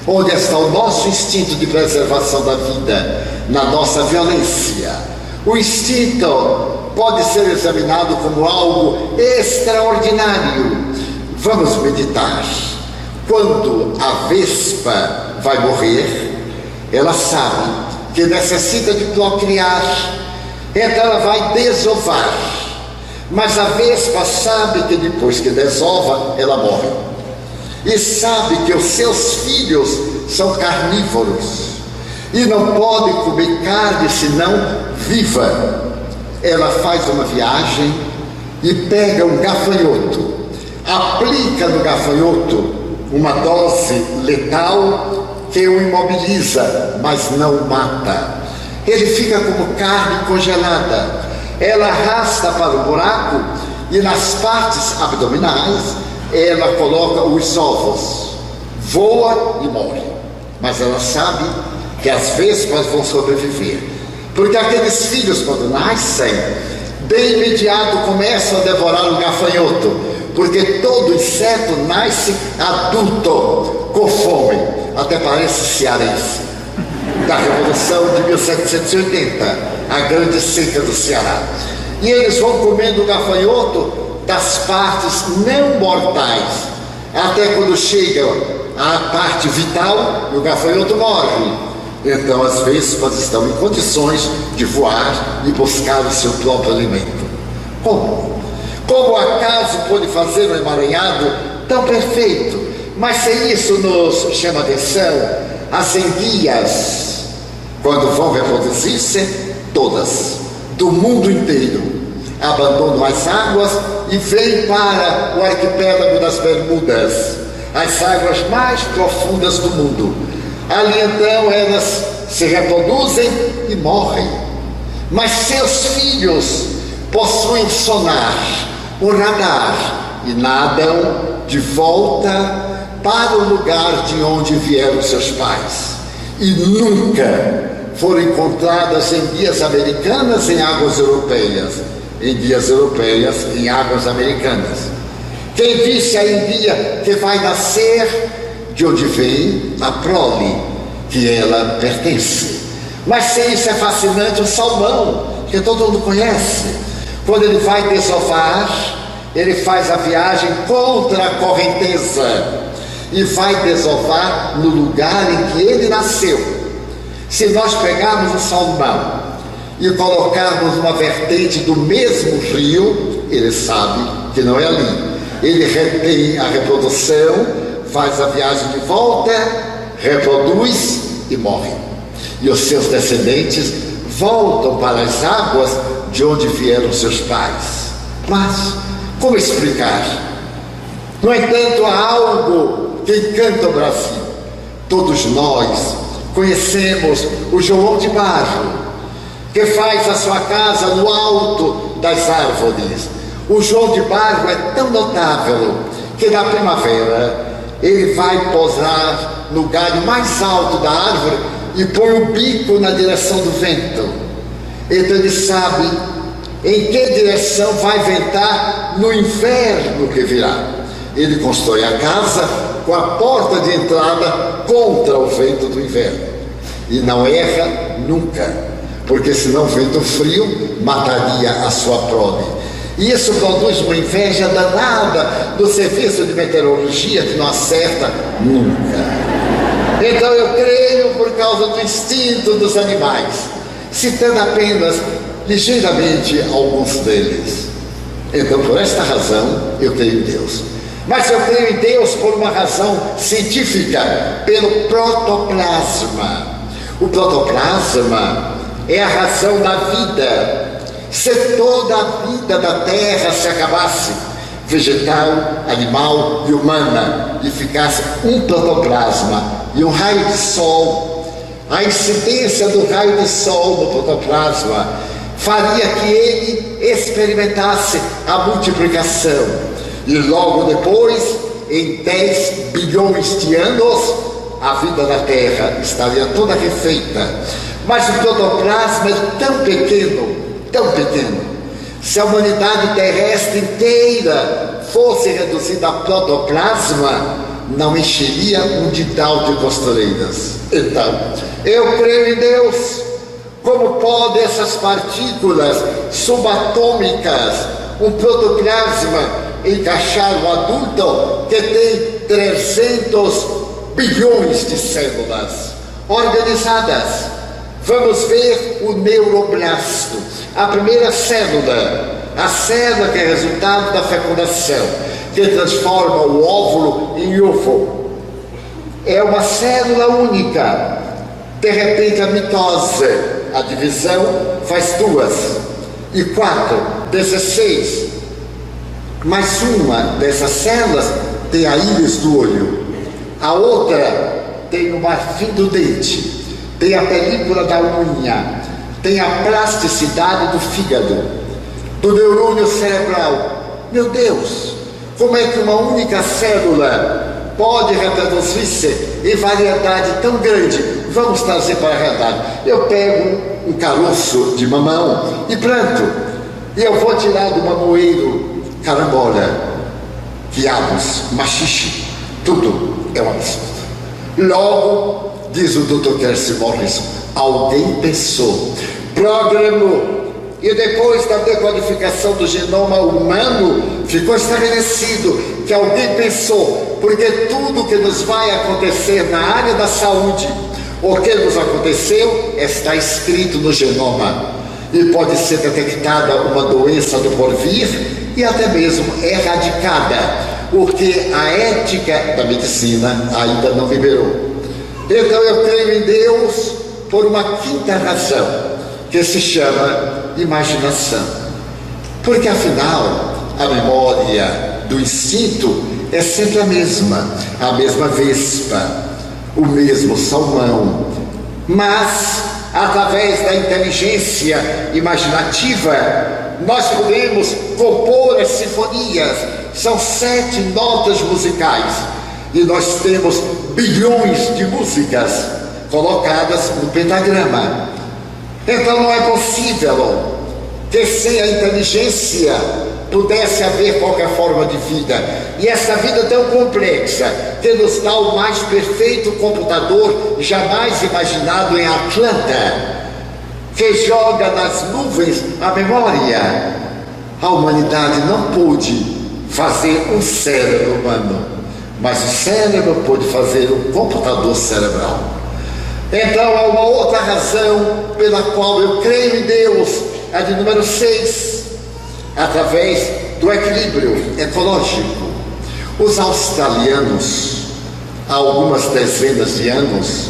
A: Onde está o nosso instinto de preservação da vida? Na nossa violência. O instinto pode ser examinado como algo extraordinário. Vamos meditar. Quando a vespa vai morrer, ela sabe que necessita de procriar, então ela vai desovar. Mas a vespa sabe que depois que desova, ela morre. E sabe que os seus filhos são carnívoros e não pode comer carne senão viva. Ela faz uma viagem e pega um gafanhoto, aplica no gafanhoto uma dose letal que o imobiliza, mas não o mata. Ele fica como carne congelada. Ela arrasta para o buraco e nas partes abdominais ela coloca os ovos, voa e morre. Mas ela sabe que as vespas vão sobreviver, porque aqueles filhos, quando nascem, de imediato começam a devorar o gafanhoto, porque todo inseto nasce adulto, com fome. Até parece cearense, da Revolução de 1780, a grande seca do Ceará. E eles vão comendo o gafanhoto das partes não mortais, até quando chegam à parte vital, o gafanhoto morre. Então as vespas estão em condições de voar e buscar o seu próprio alimento. Como? Como acaso pode fazer um emaranhado tão perfeito? Mas se isso nos chama atenção, as enguias, quando vão reproduzir-se, todas, do mundo inteiro, abandonam as águas e vêm para o arquipélago das Bermudas, as águas mais profundas do mundo. Ali então elas se reproduzem e morrem. Mas seus filhos possuem sonar, um radar, e nadam de volta para o lugar de onde vieram seus pais. E nunca foram encontradas em guias americanas em águas europeias, em guias europeias em águas americanas. Quem disse aí um dia que vai nascer, de onde vem a prole que ela pertence. Mas sem isso é fascinante o Salmão, que todo mundo conhece. Quando ele vai desovar, ele faz a viagem contra a correnteza e vai desovar no lugar em que ele nasceu. Se nós pegarmos o Salmão e colocarmos uma vertente do mesmo rio, ele sabe que não é ali. Ele retém a reprodução, faz a viagem de volta, reproduz e morre. E os seus descendentes voltam para as águas de onde vieram seus pais. Mas como explicar? No entanto, há algo que encanta o Brasil. Todos nós conhecemos o João de Barro, que faz a sua casa no alto das árvores. O João de Barro é tão notável que na primavera ele vai pousar no galho mais alto da árvore e põe o bico na direção do vento. Então ele sabe em que direção vai ventar no inverno que virá. Ele constrói a casa com a porta de entrada contra o vento do inverno. E não erra nunca, porque senão o vento frio mataria a sua prole. E isso produz uma inveja danada do serviço de meteorologia, que não acerta nunca. Então eu creio por causa do instinto dos animais, citando apenas ligeiramente alguns deles. Então, por esta razão, eu creio em Deus. Mas eu creio em Deus por uma razão científica, pelo protoplasma. O protoplasma é a razão da vida. Se toda a vida da Terra se acabasse, vegetal, animal e humana, e ficasse um protoplasma e um raio de sol, a incidência do raio de sol no protoplasma faria que ele experimentasse a multiplicação. E logo depois, em 10 bilhões de anos, a vida da Terra estaria toda refeita. Mas o protoplasma é tão pequeno, se a humanidade terrestre inteira fosse reduzida a protoplasma, não encheria um didal de costureiras. Então, eu creio em Deus. Como podem essas partículas subatômicas, um protoplasma, encaixar um adulto que tem 300 bilhões de células organizadas? Vamos ver o neuroblasto, a primeira célula, a célula que é resultado da fecundação, que transforma o óvulo em ovo. É uma célula única. De repente a mitose, a divisão, faz 2 e 4, 16. Mas uma dessas células tem a íris do olho, a outra tem o marfim do dente, tem a película da unha, tem a plasticidade do fígado, do neurônio cerebral. Meu Deus, como é que uma única célula pode reproduzir-se em variedade tão grande? Vamos trazer para a realidade. Eu pego um caroço de mamão e planto, e eu vou tirar do mamoeiro carambola, quiabos, machixe, tudo é um absurdo. Logo, diz o Dr. Kersi Morrison, alguém pensou, programou, e depois da decodificação do genoma humano, ficou estabelecido que alguém pensou, porque tudo que nos vai acontecer na área da saúde, o que nos aconteceu, está escrito no genoma, e pode ser detectada uma doença do porvir, e até mesmo erradicada, porque a ética da medicina ainda não liberou. Então eu creio em Deus por uma quinta razão, que se chama imaginação. Porque afinal, a memória do instinto é sempre a mesma vespa, o mesmo salmão. Mas, através da inteligência imaginativa, nós podemos compor as sinfonias. São 7 notas musicais e nós temos bilhões de músicas colocadas no pentagrama. Então não é possível que sem a inteligência pudesse haver qualquer forma de vida. E essa vida tão complexa, que nos dá o mais perfeito computador jamais imaginado em Atlanta, que joga nas nuvens a memória. A humanidade não pôde fazer um cérebro humano, mas o cérebro pôde fazer um computador cerebral. Então há uma outra razão pela qual eu creio em Deus, a de número 6, através do equilíbrio ecológico. Os australianos, há algumas dezenas de anos,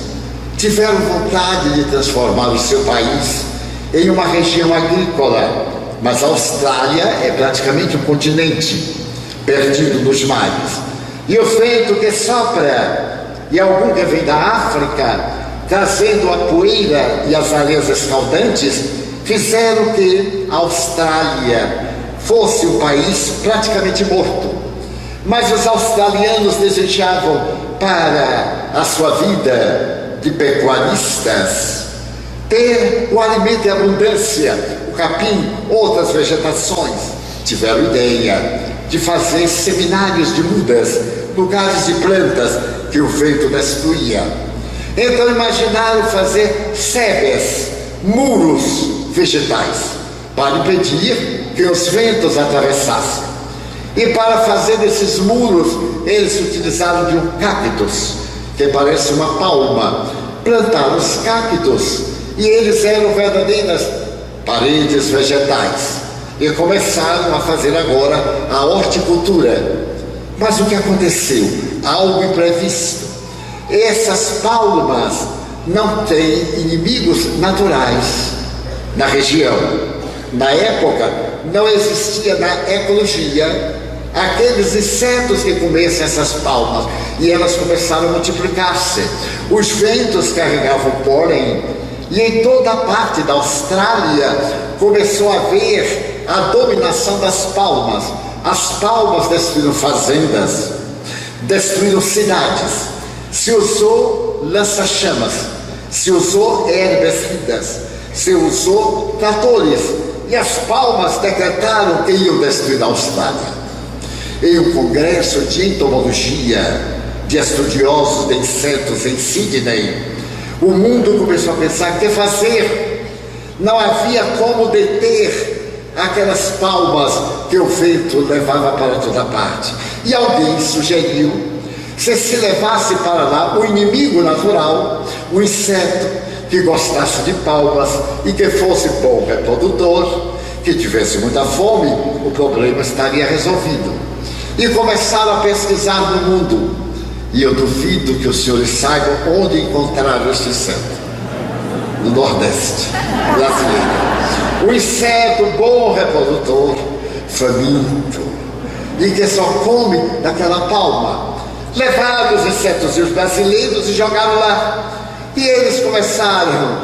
A: tiveram vontade de transformar o seu país em uma região agrícola, mas a Austrália é praticamente um continente perdido nos mares. E o vento que sopra, e algum que vem da África, trazendo a poeira e as areias escaldantes, fizeram que a Austrália fosse um país praticamente morto. Mas os australianos desejavam para a sua vida de pecuaristas ter o alimento em abundância, o capim, outras vegetações. Tiveram ideia de fazer seminários de mudas, lugares de plantas que o vento destruía. Então imaginaram fazer sebes, muros vegetais, para impedir que os ventos atravessassem. E para fazer esses muros, eles utilizaram de um cactus, que parece uma palma. Plantaram os cactos e eles eram verdadeiras paredes vegetais. E começaram a fazer agora a horticultura. Mas o que aconteceu? Algo imprevisto. Essas palmas não têm inimigos naturais na região. Na época, não existia na ecologia aqueles insetos que comessem essas palmas, e elas começaram a multiplicar-se. Os ventos carregavam pólen, e em toda a parte da Austrália começou a haver a dominação das palmas. As palmas destruíram fazendas, destruíram cidades, se usou lança-chamas, se usou herbicidas, se usou tratores, e as palmas decretaram que iam destruir a Austrália. Em um congresso de entomologia de estudiosos de insetos em Sydney, o mundo começou a pensar o que fazer. Não havia como deter aquelas palmas que o vento levava para toda parte. E alguém sugeriu, se levasse para lá o inimigo natural, um inseto que gostasse de palmas e que fosse bom reprodutor, que tivesse muita fome, o problema estaria resolvido. E começaram a pesquisar no mundo. E eu duvido que os senhores saibam onde encontrar este inseto. No Nordeste brasileiro. Um inseto bom reprodutor, faminto, e que só come daquela palma. Levaram os insetos brasileiros e jogaram lá. E eles começaram,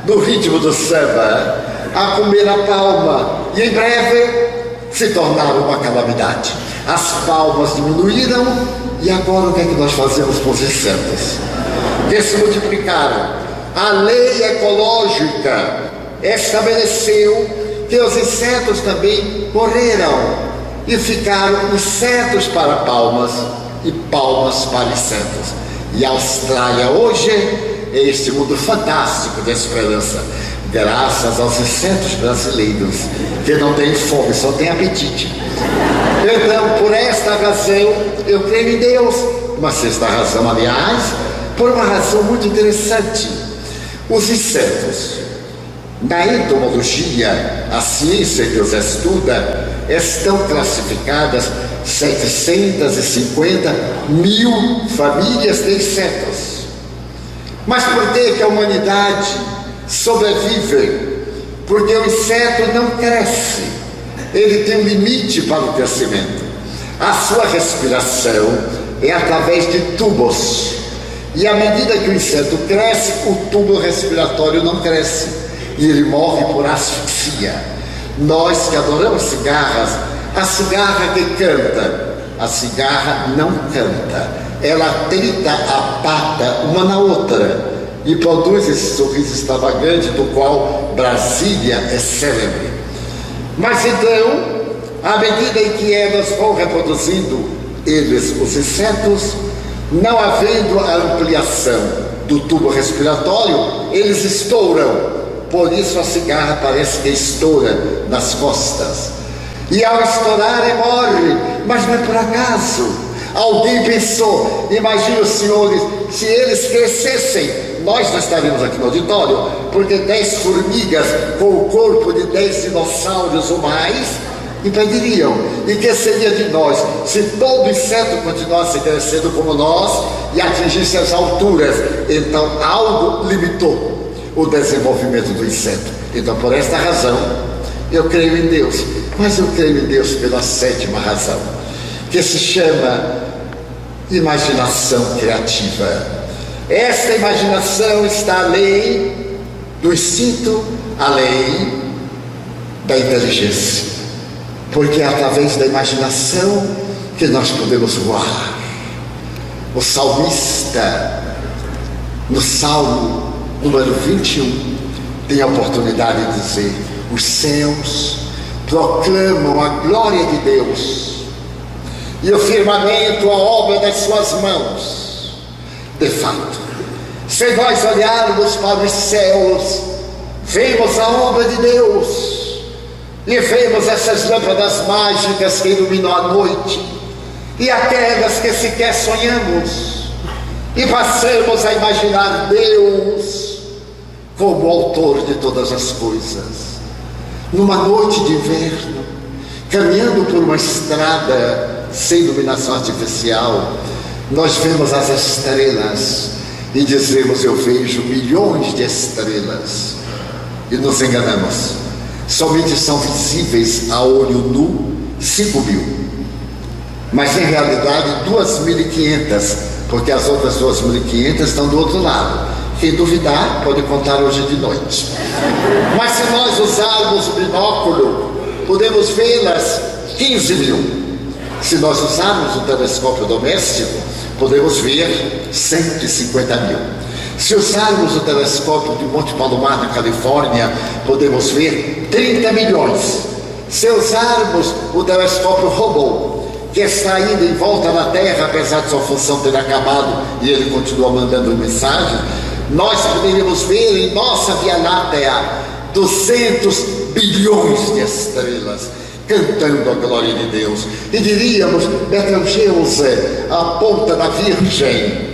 A: no ritmo do samba, a comer a palma. E em breve se tornaram uma calamidade. As palmas diminuíram, e agora o que é que nós fazemos com os insetos? Que se multiplicaram. A lei ecológica estabeleceu que os insetos também morreram, e ficaram insetos para palmas e palmas para insetos. E a Austrália hoje é este mundo fantástico de esperança, graças aos insetos brasileiros, que não têm fome, só têm apetite. Então, por esta razão, eu creio em Deus. Uma sexta razão, aliás, por uma razão muito interessante. Os insetos, na entomologia, a ciência que os estuda, estão classificadas 750 mil famílias de insetos. Mas por que a humanidade sobrevive? Porque o inseto não cresce, ele tem um limite para o crescimento. A sua respiração é através de tubos, e à medida que o inseto cresce, o tubo respiratório não cresce, e ele morre por asfixia. Nós que adoramos cigarras, a cigarra que canta, a cigarra não canta, ela tenta a pata uma na outra e produz esse sorriso extravagante do qual Brasília é célebre. Mas então, À medida em que elas vão reproduzindo, eles, os insetos, não havendo a ampliação do tubo respiratório, eles estouram. Por isso a cigarra parece que estoura nas costas. E ao estourar, morre. Mas não é por acaso. Alguém pensou, imagine os senhores, se eles crescessem, nós não estaríamos aqui no auditório, porque 10 formigas com o corpo de 10 dinossauros ou mais impediriam. E que seria de nós se todo inseto continuasse crescendo como nós e atingisse as alturas? Então algo limitou o desenvolvimento do inseto. Então, por esta razão, eu creio em Deus. Mas eu creio em Deus pela 7ª razão, que se chama imaginação criativa. Esta imaginação está além do instinto, além da inteligência, porque é através da imaginação que nós podemos voar. O salmista, no Salmo número 21, tem a oportunidade de dizer: os céus proclamam a glória de Deus, e o firmamento a obra das suas mãos. De fato, se nós olharmos para os céus, vemos a obra de Deus, e vemos essas lâmpadas mágicas que iluminam a noite, e aquelas que sequer sonhamos, e passamos a imaginar Deus como autor de todas as coisas. Numa noite de inverno, caminhando por uma estrada sem iluminação artificial, nós vemos as estrelas e dizemos: eu vejo milhões de estrelas, e nos enganamos. Somente são visíveis a olho nu 5.000, mas em realidade 2.500, porque as outras 2.500 estão do outro lado. Quem duvidar pode contar hoje de noite. Mas se nós usarmos o binóculo, podemos vê-las 15.000. Se nós usarmos o telescópio doméstico, podemos ver 150.000. Se usarmos o telescópio de Monte Palomar, na Califórnia, podemos ver 30 milhões. Se usarmos o telescópio Hubble, que está ainda em volta da Terra, apesar de sua função ter acabado e ele continua mandando mensagem, nós poderíamos ver em nossa Via Láctea 200 bilhões de estrelas cantando a glória de Deus. E diríamos: Betelgeuse, a ponta da Virgem,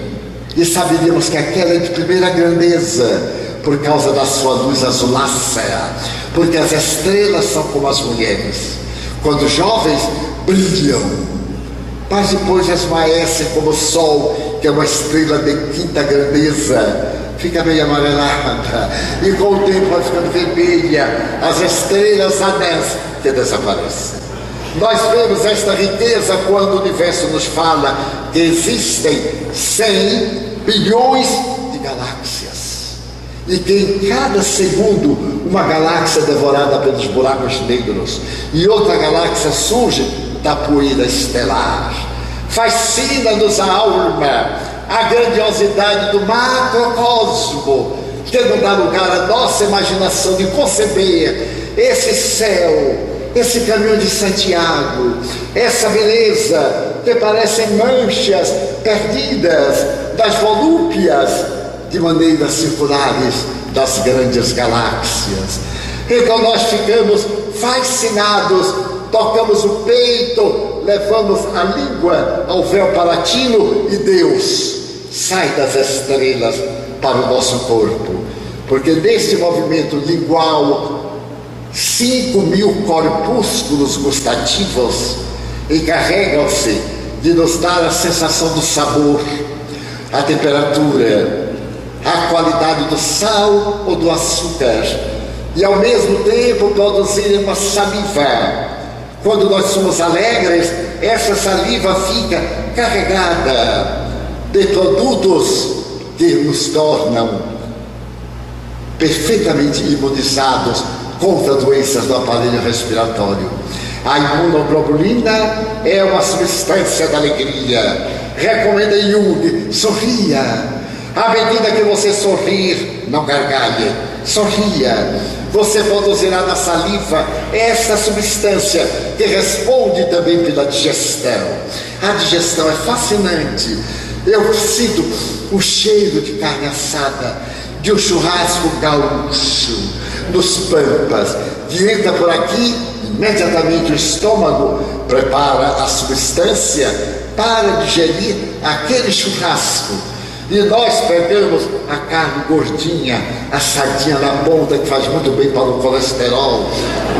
A: e saberíamos que aquela é de primeira grandeza por causa da sua luz azulácea, porque as estrelas são como as mulheres, quando jovens brilham, mas depois esmaecem como o sol, que é uma estrela de 5ª grandeza, fica meio amarelada, e com o tempo vai ficando vermelha, as estrelas anãs que desaparecem. Nós vemos esta riqueza quando o universo nos fala que existem 100 bilhões de galáxias, e que em cada segundo uma galáxia é devorada pelos buracos negros e outra galáxia surge da poeira estelar. Fascina-nos a alma a grandiosidade do macrocosmo, que não dá lugar à nossa imaginação de conceber esse céu, esse caminho de Santiago, essa beleza que parecem manchas perdidas das volúpias de maneiras circulares das grandes galáxias. Então nós ficamos fascinados, tocamos o peito, levamos a língua ao véu palatino e Deus sai das estrelas para o nosso corpo, porque neste movimento lingual 5.000 corpúsculos gustativos encarregam-se de nos dar a sensação do sabor, a temperatura, a qualidade do sal ou do açúcar, e ao mesmo tempo produzirem uma saliva. Quando nós somos alegres, essa saliva fica carregada de produtos que nos tornam perfeitamente imunizados contra doenças do aparelho respiratório. A imunoglobulina é uma substância da alegria. Recomenda Jung: sorria. À medida que você sorrir, não gargalhe, sorria. Você produzirá na saliva essa substância que responde também pela digestão. A digestão é fascinante. Eu sinto o cheiro de carne assada, de um churrasco gaúcho, dos pampas, que entra por aqui, imediatamente o estômago prepara a substância para digerir aquele churrasco. E nós pegamos a carne gordinha, assadinha na ponta, que faz muito bem para o colesterol.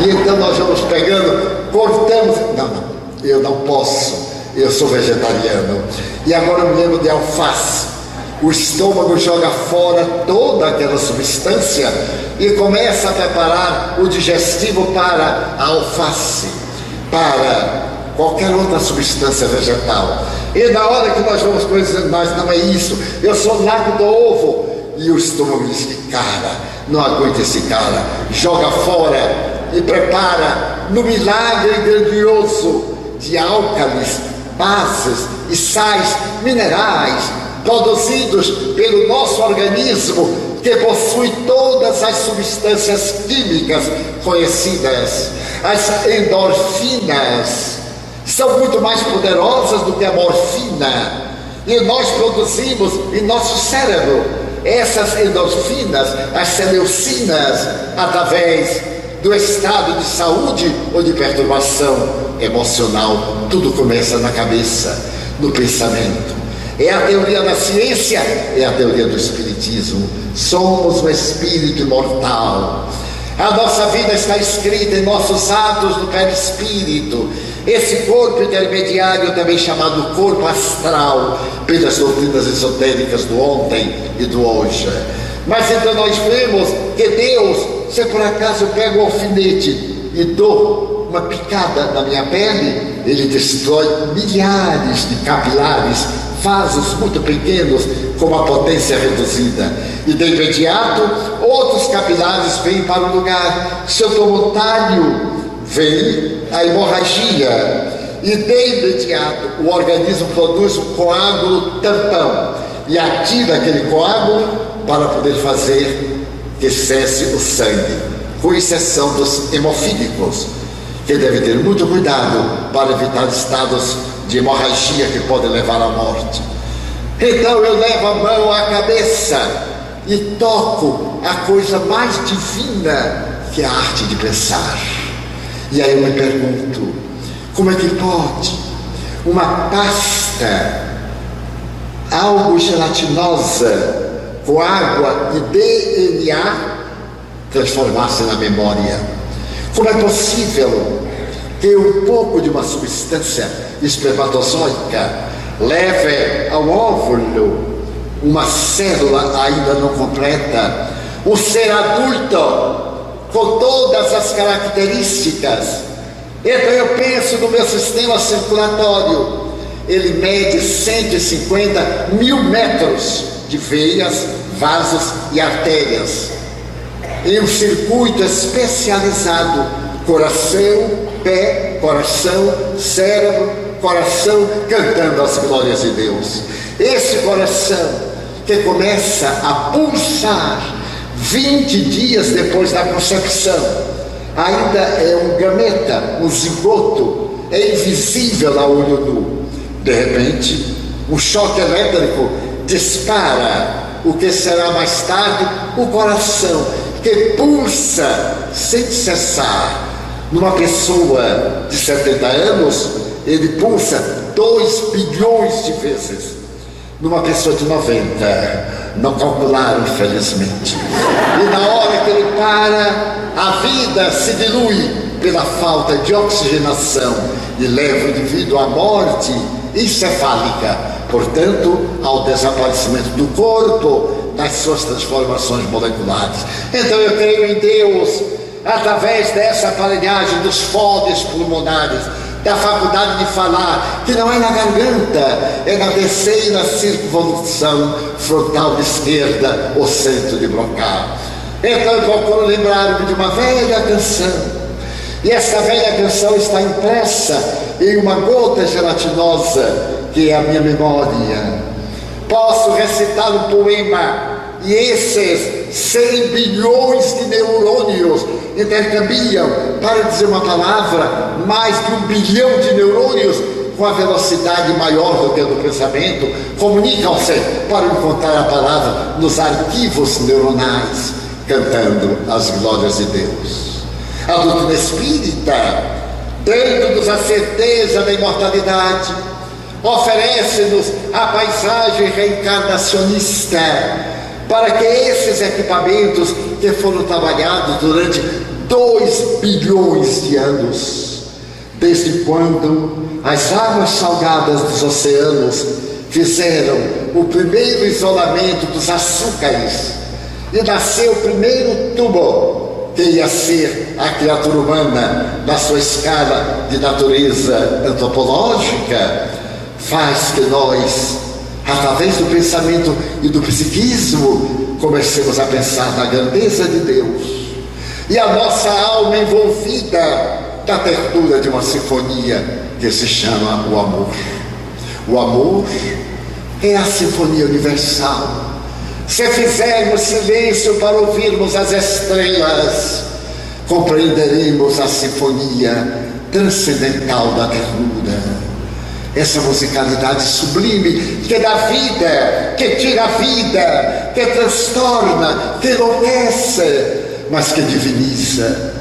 A: E então nós vamos pegando, cortamos. Não, eu não posso, eu sou vegetariano. E agora eu me lembro de alface. O estômago joga fora toda aquela substância e começa a preparar o digestivo para a alface, para qualquer outra substância vegetal. E na hora que nós vamos comer, mas não é isso, eu sou lago do ovo. E o estômago diz que, cara, não aguenta esse cara, joga fora e prepara no milagre grandioso de álcalis, bases e sais minerais produzidos pelo nosso organismo, que possui todas as substâncias químicas conhecidas. As endorfinas são muito mais poderosas do que a morfina, e nós produzimos em nosso cérebro essas endorfinas, as celeucinas, através do estado de saúde ou de perturbação emocional. Tudo começa na cabeça, no pensamento. É a teoria da ciência, é a teoria do espiritismo. Somos um espírito imortal. A nossa vida está escrita em nossos atos do perispírito. Esse corpo intermediário, também chamado corpo astral, pelas doutrinas esotéricas do ontem e do hoje. Mas então nós vemos que Deus, se por acaso eu pego um alfinete e dou uma picada na minha pele, Ele destrói milhares de capilares, vasos muito pequenos, com uma potência reduzida. E de imediato, outros capilares vêm para o lugar. Se eu tomo talho, vem a hemorragia. E de imediato, o organismo produz um coágulo tampão e atira aquele coágulo para poder fazer que cesse o sangue, com exceção dos hemofílicos, que devem ter muito cuidado para evitar estados de hemorragia que podem levar à morte. Então eu levo a mão à cabeça e toco a coisa mais divina, que é a arte de pensar. E aí eu me pergunto, como é que pode uma pasta, algo gelatinosa, com água e DNA, transformar-se na memória? Como é possível que um pouco de uma substância espermatozoica leve ao óvulo uma célula ainda não completa, um ser adulto com todas as características? Então eu penso no meu sistema circulatório, ele mede 150 mil metros de veias, vasos e artérias, em um circuito especializado: coração, pé, coração, cérebro, coração, cantando as glórias de Deus. Esse coração que começa a pulsar 20 dias depois da concepção, ainda é um gameta, um zigoto, é invisível a olho nu. De repente, um choque elétrico dispara o que será mais tarde o coração, que pulsa sem cessar. Numa pessoa de 70 anos, ele pulsa 2 bilhões de vezes. Numa pessoa de 90, não calcularam, infelizmente. E na hora que ele para, a vida se dilui pela falta de oxigenação e leva o indivíduo à morte encefálica, portanto, ao desaparecimento do corpo nas suas transformações moleculares. Então eu creio em Deus, através dessa aparelhagem dos fones pulmonares, da faculdade de falar, que não é na garganta, é na terceira circunvolução frontal esquerda, ou centro de Broca. Então eu procuro lembrar-me de uma velha canção, e essa velha canção está impressa em uma gota gelatinosa, que é a minha memória. Posso recitar um poema, e esses 100 bilhões de neurônios intercambiam, para dizer uma palavra, mais de 1 bilhão de neurônios, com a velocidade maior do que a do pensamento, comunicam-se para encontrar a palavra nos arquivos neuronais, cantando as glórias de Deus. A doutrina espírita, dando-nos a certeza da imortalidade, oferece-nos a paisagem reencarnacionista, para que esses equipamentos que foram trabalhados durante 2 bilhões de anos, desde quando as águas salgadas dos oceanos fizeram o primeiro isolamento dos açúcares e nasceu o primeiro tubo que ia ser a criatura humana na sua escala de natureza antropológica, faz que nós, através do pensamento e do psiquismo, comecemos a pensar na grandeza de Deus e a nossa alma envolvida na ternura de uma sinfonia que se chama o amor. O amor é a sinfonia universal. Se fizermos silêncio para ouvirmos as estrelas, compreenderemos a sinfonia transcendental da ternura. Essa musicalidade sublime que dá vida, que tira a vida, que transtorna, que enlouquece, mas que diviniza.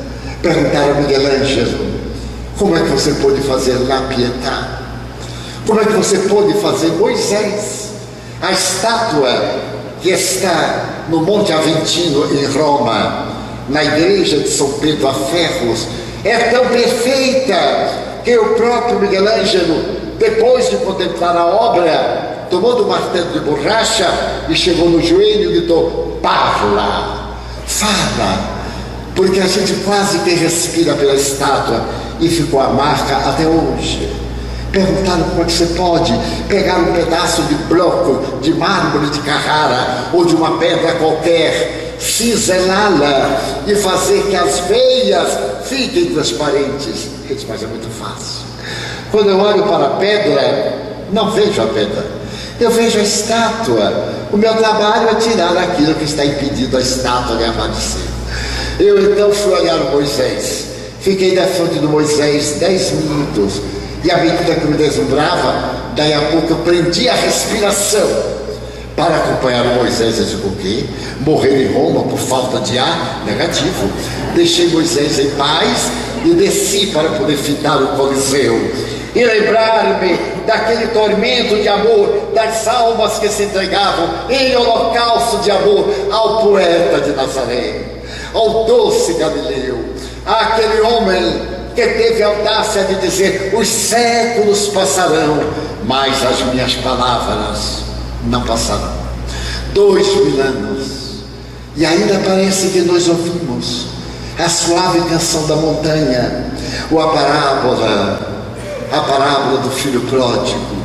A: Perguntaram a Miguel Ângelo: como é que você pôde fazer La Pietà? Como é que você pôde fazer Moisés? A estátua que está no Monte Aventino, em Roma, na igreja de São Pedro a Ferros, é tão perfeita que o próprio Miguel Ângelo, depois de contemplar a obra, tomou do martelo de borracha e chegou no joelho e gritou: fala, porque a gente quase que respira pela estátua, e ficou a marca até hoje. Perguntaram como é que você pode pegar um pedaço de bloco de mármore de Carrara ou de uma pedra qualquer, cinzelá-la e fazer que as veias fiquem transparentes. Ele disse: mas é muito fácil. Quando eu olho para a pedra, não vejo a pedra, eu vejo a estátua. O meu trabalho é tirar aquilo que está impedindo a estátua de aparecer. Eu então fui olhar o Moisés, fiquei na frente do Moisés 10 minutos, e à medida que eu me deslumbrava, daí a pouco eu prendi a respiração para acompanhar o Moisés. Eu digo: o quê? Morrer em Roma por falta de ar? Negativo. Deixei Moisés em paz e desci para poder fitar o Coliseu e lembrar-me daquele tormento de amor das almas que se entregavam em holocausto de amor ao poeta de Nazaré, ao doce Galileu, àquele homem que teve a audácia de dizer: os séculos passarão, mas as minhas palavras não passarão. 2000 anos, e ainda parece que nós ouvimos a suave canção da montanha, ou a parábola do filho pródigo,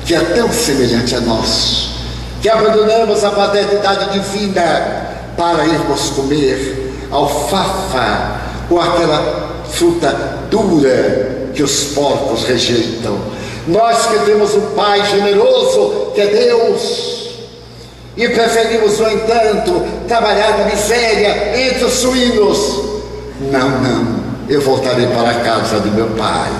A: que é tão semelhante a nós, que abandonamos a paternidade divina para irmos comer alfafa ou aquela fruta dura que os porcos rejeitam. Nós que temos um Pai generoso, que é Deus, e preferimos, no entanto, trabalhar na miséria entre os suínos. Não, eu voltarei para a casa de meu Pai.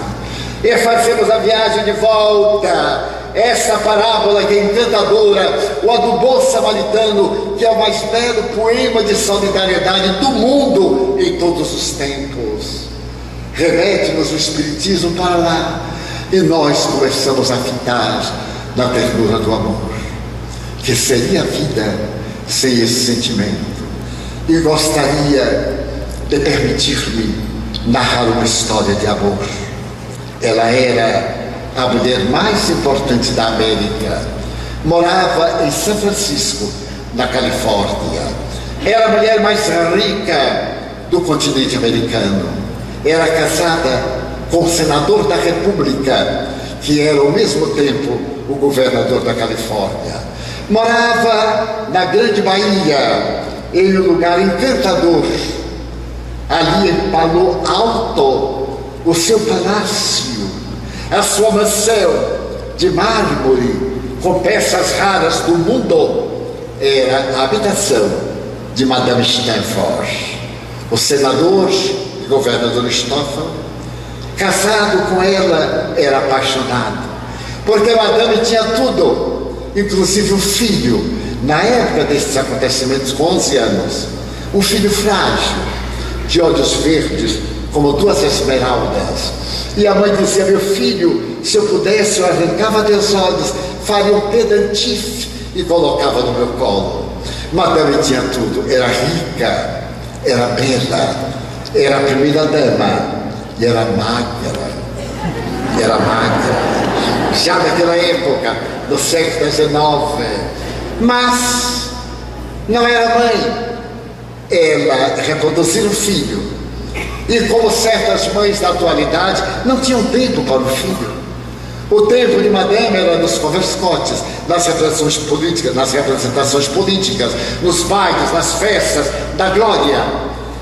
A: E fazemos a viagem de volta. Essa parábola que é encantadora, o A do Bom Samaritano, que é o mais belo poema de solidariedade do mundo em todos os tempos, remete-nos o Espiritismo para lá, e nós começamos a fitar na ternura do amor. Que seria a vida sem esse sentimento? E gostaria de permitir-me narrar uma história de amor. Ela era a mulher mais importante da América, morava em São Francisco, na Califórnia. Era a mulher mais rica do continente americano. Era casada com o senador da República, que era ao mesmo tempo o governador da Califórnia. Morava na Grande Bahia, em um lugar encantador. Ali em Palo Alto, o seu palácio, a sua mansão de mármore com peças raras do mundo, era a habitação de Madame Stanford, o senador e governador Stoffel, casado com ela, era apaixonado, porque Madame tinha tudo, inclusive um filho, na época desses acontecimentos, com 11 anos, um filho frágil, de olhos verdes, como duas esmeraldas. E a mãe dizia: meu filho, se eu pudesse, eu arrancava teus olhos, faria um pendentif e colocava no meu colo. Madame tinha tudo, era rica, era bela, era a primeira dama, e era magra, já naquela época, do século XIX, mas não era mãe. Ela reproduziu um filho, e como certas mães da atualidade, não tinham tempo para o filho. O tempo de Madame era nos converscotes, nas representações políticas, nos bailes, nas festas da glória,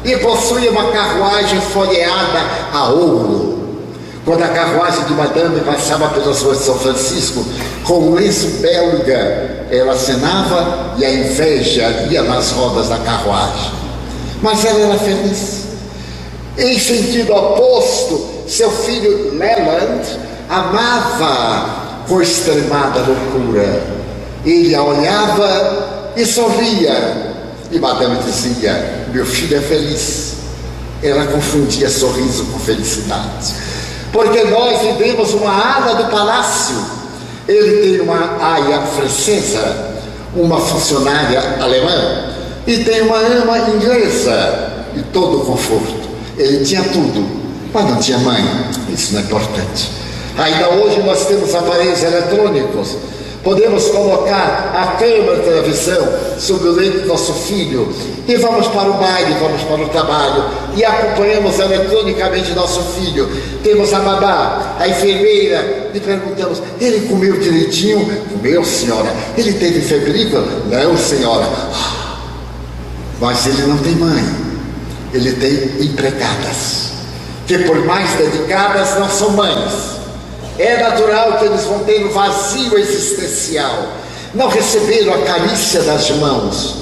A: e possuía uma carruagem folheada a ouro. Quando a carruagem de Madame passava pelas ruas de São Francisco, com um lenço belga, ela acenava e a inveja ia nas rodas da carruagem. Mas ela era feliz. Em sentido oposto, seu filho Leland amava com extremada loucura. Ele a olhava e sorria. E Madame dizia: meu filho é feliz. Ela confundia sorriso com felicidade. Porque nós vivemos uma ala do palácio. Ele tem uma aia francesa, uma funcionária alemã, e tem uma ama inglesa, e todo o conforto. Ele tinha tudo, mas não tinha mãe. Isso não é importante. Ainda hoje nós temos aparelhos eletrônicos. Podemos colocar a câmera de televisão sobre o leito do nosso filho e vamos para o baile, vamos para o trabalho e acompanhamos eletronicamente nosso filho. Temos a babá, a enfermeira, e perguntamos: ele comeu direitinho? Comeu, senhora. Ele teve febrícula? Não, senhora. Mas ele não tem mãe. Ele tem empregadas, que por mais dedicadas não são mães. É natural que eles vão ter um vazio existencial. Não receberam a carícia das mãos,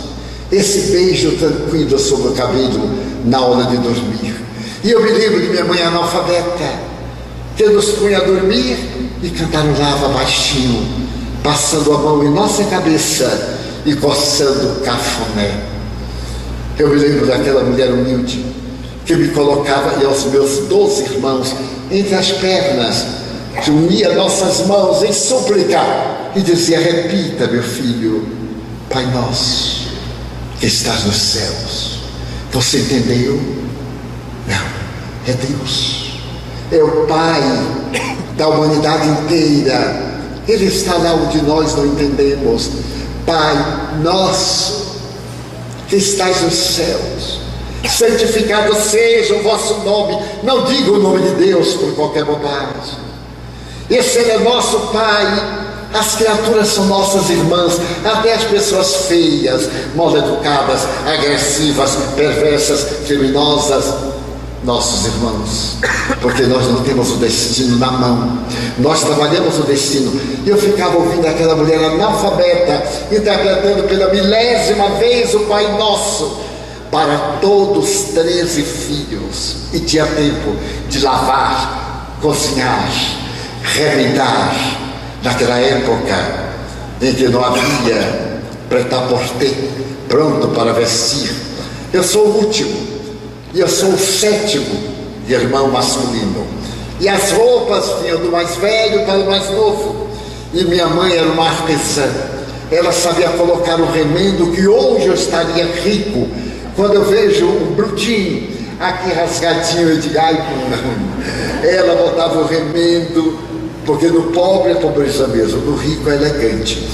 A: esse beijo tranquilo sobre o cabelo na hora de dormir. E eu me lembro de minha mãe analfabeta, que nos punha a dormir e cantarolava baixinho, passando a mão em nossa cabeça e coçando o cafuné. Eu me lembro daquela mulher humilde que me colocava e aos meus 12 irmãos entre as pernas, que unia nossas mãos em súplica e dizia: repita, meu filho, Pai nosso que estás nos céus. Você entendeu? Não, é Deus, é o Pai da humanidade inteira. Ele está lá onde nós não entendemos. Pai nosso que estás nos céus, santificado seja o vosso nome. Não diga o nome de Deus por qualquer bobagem. Esse é nosso Pai. As criaturas são nossas irmãs, até as pessoas feias, mal educadas, agressivas, perversas, criminosas, nossos irmãos, porque nós não temos o destino na mão, nós trabalhamos o destino. E eu ficava ouvindo aquela mulher analfabeta interpretando pela 1000ª vez o Pai Nosso para todos 13 filhos, e tinha tempo de lavar, cozinhar, remendar, naquela época em que não havia prêt-à-porter pronto para vestir. Eu sou o último e eu sou o 7º irmão masculino, e as roupas vinham do mais velho para o mais novo. E minha mãe era uma artesã, ela sabia colocar o remendo, que hoje eu estaria rico. Quando eu vejo um brutinho aqui rasgadinho, eu digo: ai não. Ela botava o remendo, porque no pobre é pobreza mesmo, no rico é elegante.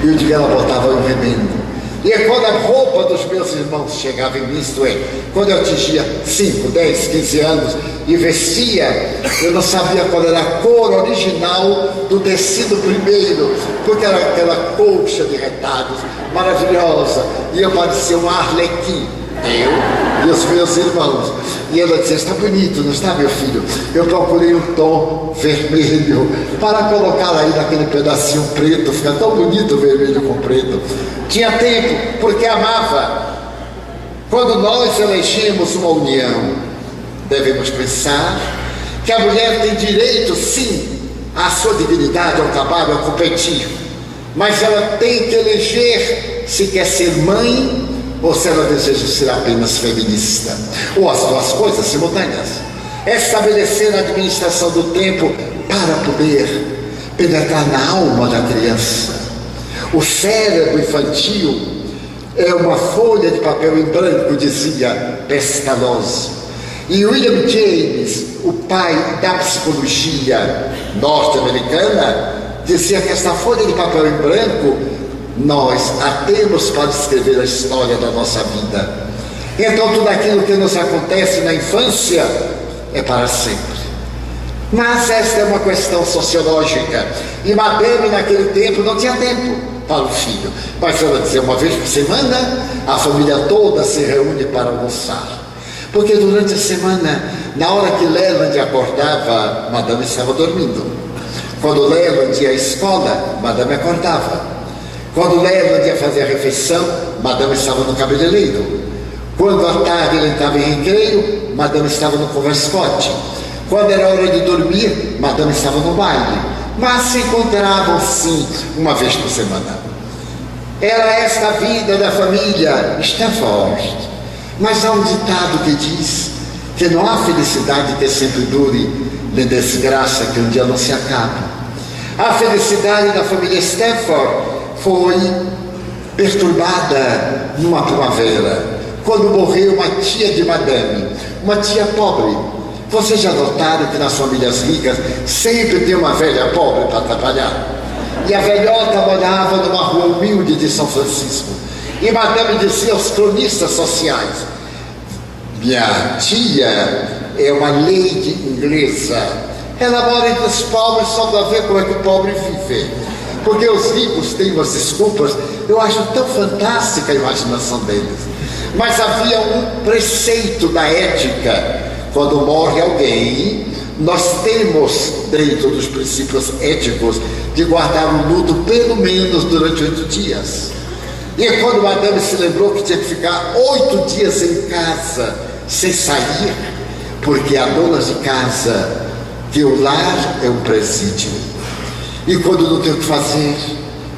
A: E eu digo: ela botava o remendo. E é quando a roupa dos meus irmãos chegava em mim, isto é, quando eu atingia 5, 10, 15 anos e vestia, eu não sabia qual era a cor original do tecido primeiro, porque era aquela colcha de retalhos maravilhosa, e eu parecia um arlequim, eu e os meus irmãos. E ela dizia: está bonito, não está, meu filho? Eu procurei um tom vermelho para colocar aí naquele pedacinho preto, fica tão bonito vermelho com preto. Tinha tempo, porque amava. Quando nós elegemos uma união, devemos pensar que a mulher tem direito, sim, à sua dignidade, ao trabalho, a competir, mas ela tem que eleger se quer ser mãe ou se ela deseja ser apenas feminista, ou as duas coisas simultâneas. Estabelecer a administração do tempo para poder penetrar na alma da criança. O cérebro infantil é uma folha de papel em branco, dizia Pestalozzi. E William James, o pai da psicologia norte-americana, dizia que esta folha de papel em branco nós a temos para escrever a história da nossa vida. Então tudo aquilo que nos acontece na infância é para sempre. Mas esta é uma questão sociológica. E Madame naquele tempo não tinha tempo para o filho, mas ela dizia, uma vez por semana a família toda se reúne para almoçar. Porque durante a semana, na hora que Leland acordava, Madame estava dormindo. Quando Leland ia à escola, Madame acordava. Quando Leland ia fazer a refeição, Madame estava no cabeleireiro. Quando à tarde ele entrava em recreio, Madame estava no converscote. Quando era hora de dormir, Madame estava no baile. Mas se encontravam sim uma vez por semana. Era esta a vida da família Stafford. Mas há um ditado que diz que não há felicidade que sempre dure, nem desgraça que um dia não se acabe. A felicidade da família Stafford foi perturbada numa primavera, quando morreu uma tia de Madame, uma tia pobre. Vocês já notaram que nas famílias ricas sempre tem uma velha pobre para trabalhar? E a velhota morava numa rua humilde de São Francisco. E Madame dizia aos cronistas sociais, minha tia é uma lady inglesa, ela mora entre os pobres só para ver como é que o pobre vive. Porque os ricos têm umas desculpas, eu acho tão fantástica a imaginação deles. Mas havia um preceito da ética. Quando morre alguém, nós temos, dentro dos princípios éticos, de guardar o luto pelo menos durante 8 dias. E quando Madame se lembrou que tinha que ficar 8 dias em casa, sem sair, porque a dona de casa, que o lar é um presídio. E quando não tem o que fazer,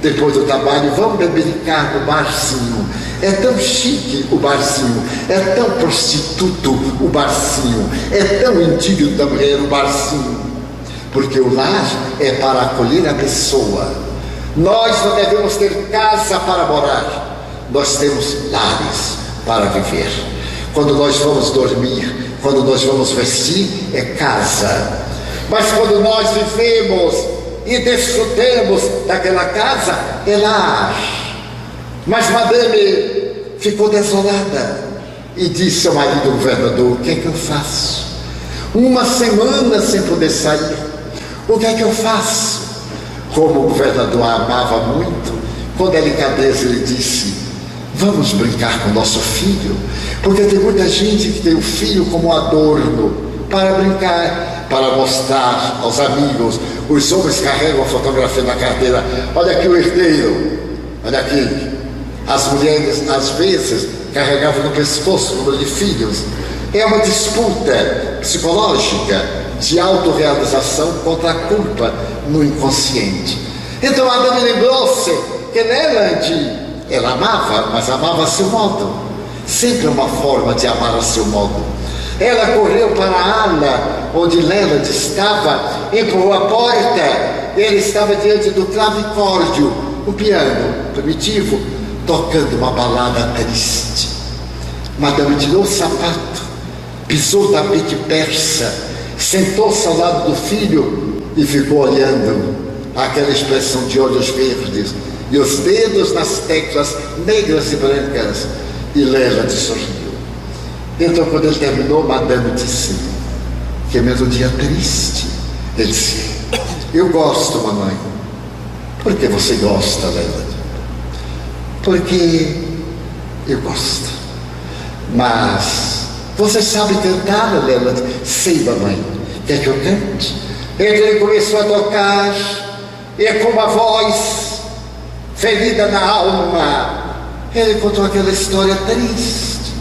A: depois do trabalho, vamos bebericar no barzinho. É tão chique o barzinho, é tão prostituto o barzinho, é tão indigno da mulher o barzinho. Porque o lar é para acolher a pessoa. Nós não devemos ter casa para morar, nós temos lares para viver. Quando nós vamos dormir, quando nós vamos vestir, é casa. Mas quando nós vivemos e desfrutemos daquela casa, é lar. Mas Madame ficou desolada e disse ao marido governador, o que é que eu faço? Uma semana sem poder sair, o que é que eu faço? Como o governador a amava muito, com delicadeza ele disse, vamos brincar com nosso filho, porque tem muita gente que tem o filho como adorno, para brincar, para mostrar aos amigos. Os homens carregam a fotografia na carteira, olha aqui o herdeiro, olha aqui. As mulheres, às vezes, carregavam no pescoço o número de filhos. É uma disputa psicológica de autorrealização contra a culpa no inconsciente. Então Madame lembrou-se que Leland, ela amava, mas amava a seu modo. Sempre uma forma de amar a seu modo. Ela correu para a ala onde Leland estava, empurrou a porta. Ele estava diante do clavicórdio, um piano primitivo, tocando uma balada triste. Madame tirou o sapato, pisou o tapete persa, sentou-se ao lado do filho e ficou olhando aquela expressão de olhos verdes e os dedos nas teclas negras e brancas. E Leland sorriu. Então, quando ele terminou, Madame disse que é melodia triste. Ele disse, eu gosto, mamãe. Por que você gosta, Leland? Porque eu gosto. Mas você sabe cantar, Leland? Sei, mamãe. Quer que eu cante? Ele começou a tocar e com uma voz ferida na alma, ele contou aquela história triste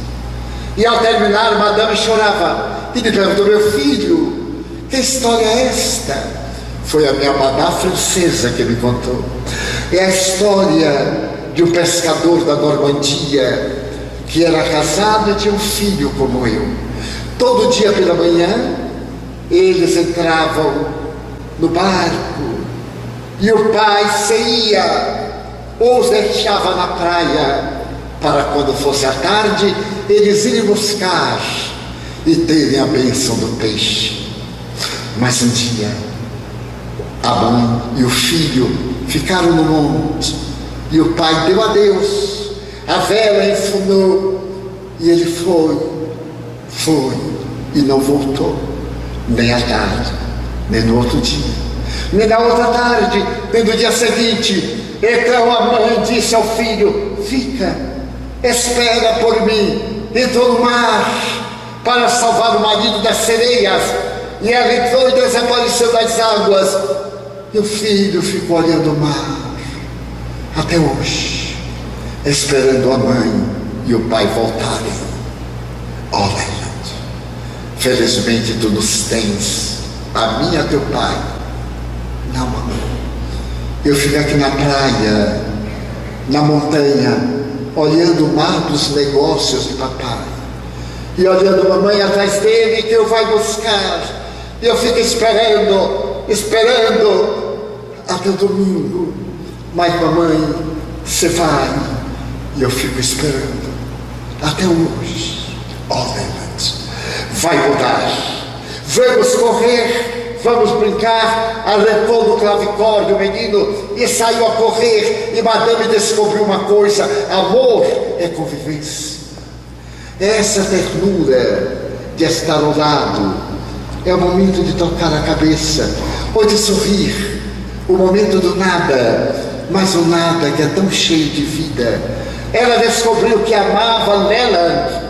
A: E ao terminar, Madame chorava e me perguntou: meu filho, que história é esta? Foi a minha babá francesa que me contou. É a história de um pescador da Normandia que era casado e tinha um filho como eu. Todo dia pela manhã eles entravam no barco e o pai saía ou os deixava na praia para quando fosse a tarde eles irem buscar e terem a bênção do peixe. Mas um dia a mãe e o filho ficaram no monte e o pai deu adeus, a vela enfunou e ele foi e não voltou, nem à tarde, nem no outro dia, nem na outra tarde, nem no dia seguinte. Então a mãe disse ao filho: fica, espera por mim. Entrou no mar para salvar o marido das sereias, e ela entrou e desapareceu das águas, e o filho ficou olhando o mar até hoje, esperando a mãe e o pai voltarem. Olha, felizmente tu nos tens, a mim e a teu pai. Não, mamãe, eu fico aqui na praia, na montanha, olhando o mar dos negócios de papai, e olhando a mamãe atrás dele, que eu vai buscar, e eu fico esperando até o domingo. Mas mamãe, você vai, e eu fico esperando até hoje. Olha, vai mudar, vamos correr, vamos brincar. Arrancou do clavicórdio o menino e saiu a correr, e Madame descobriu uma coisa: amor é convivência, é essa ternura de estar ao lado, é o momento de tocar a cabeça ou de sorrir, o momento do nada, mas o nada que é tão cheio de vida. Ela descobriu que amava Leland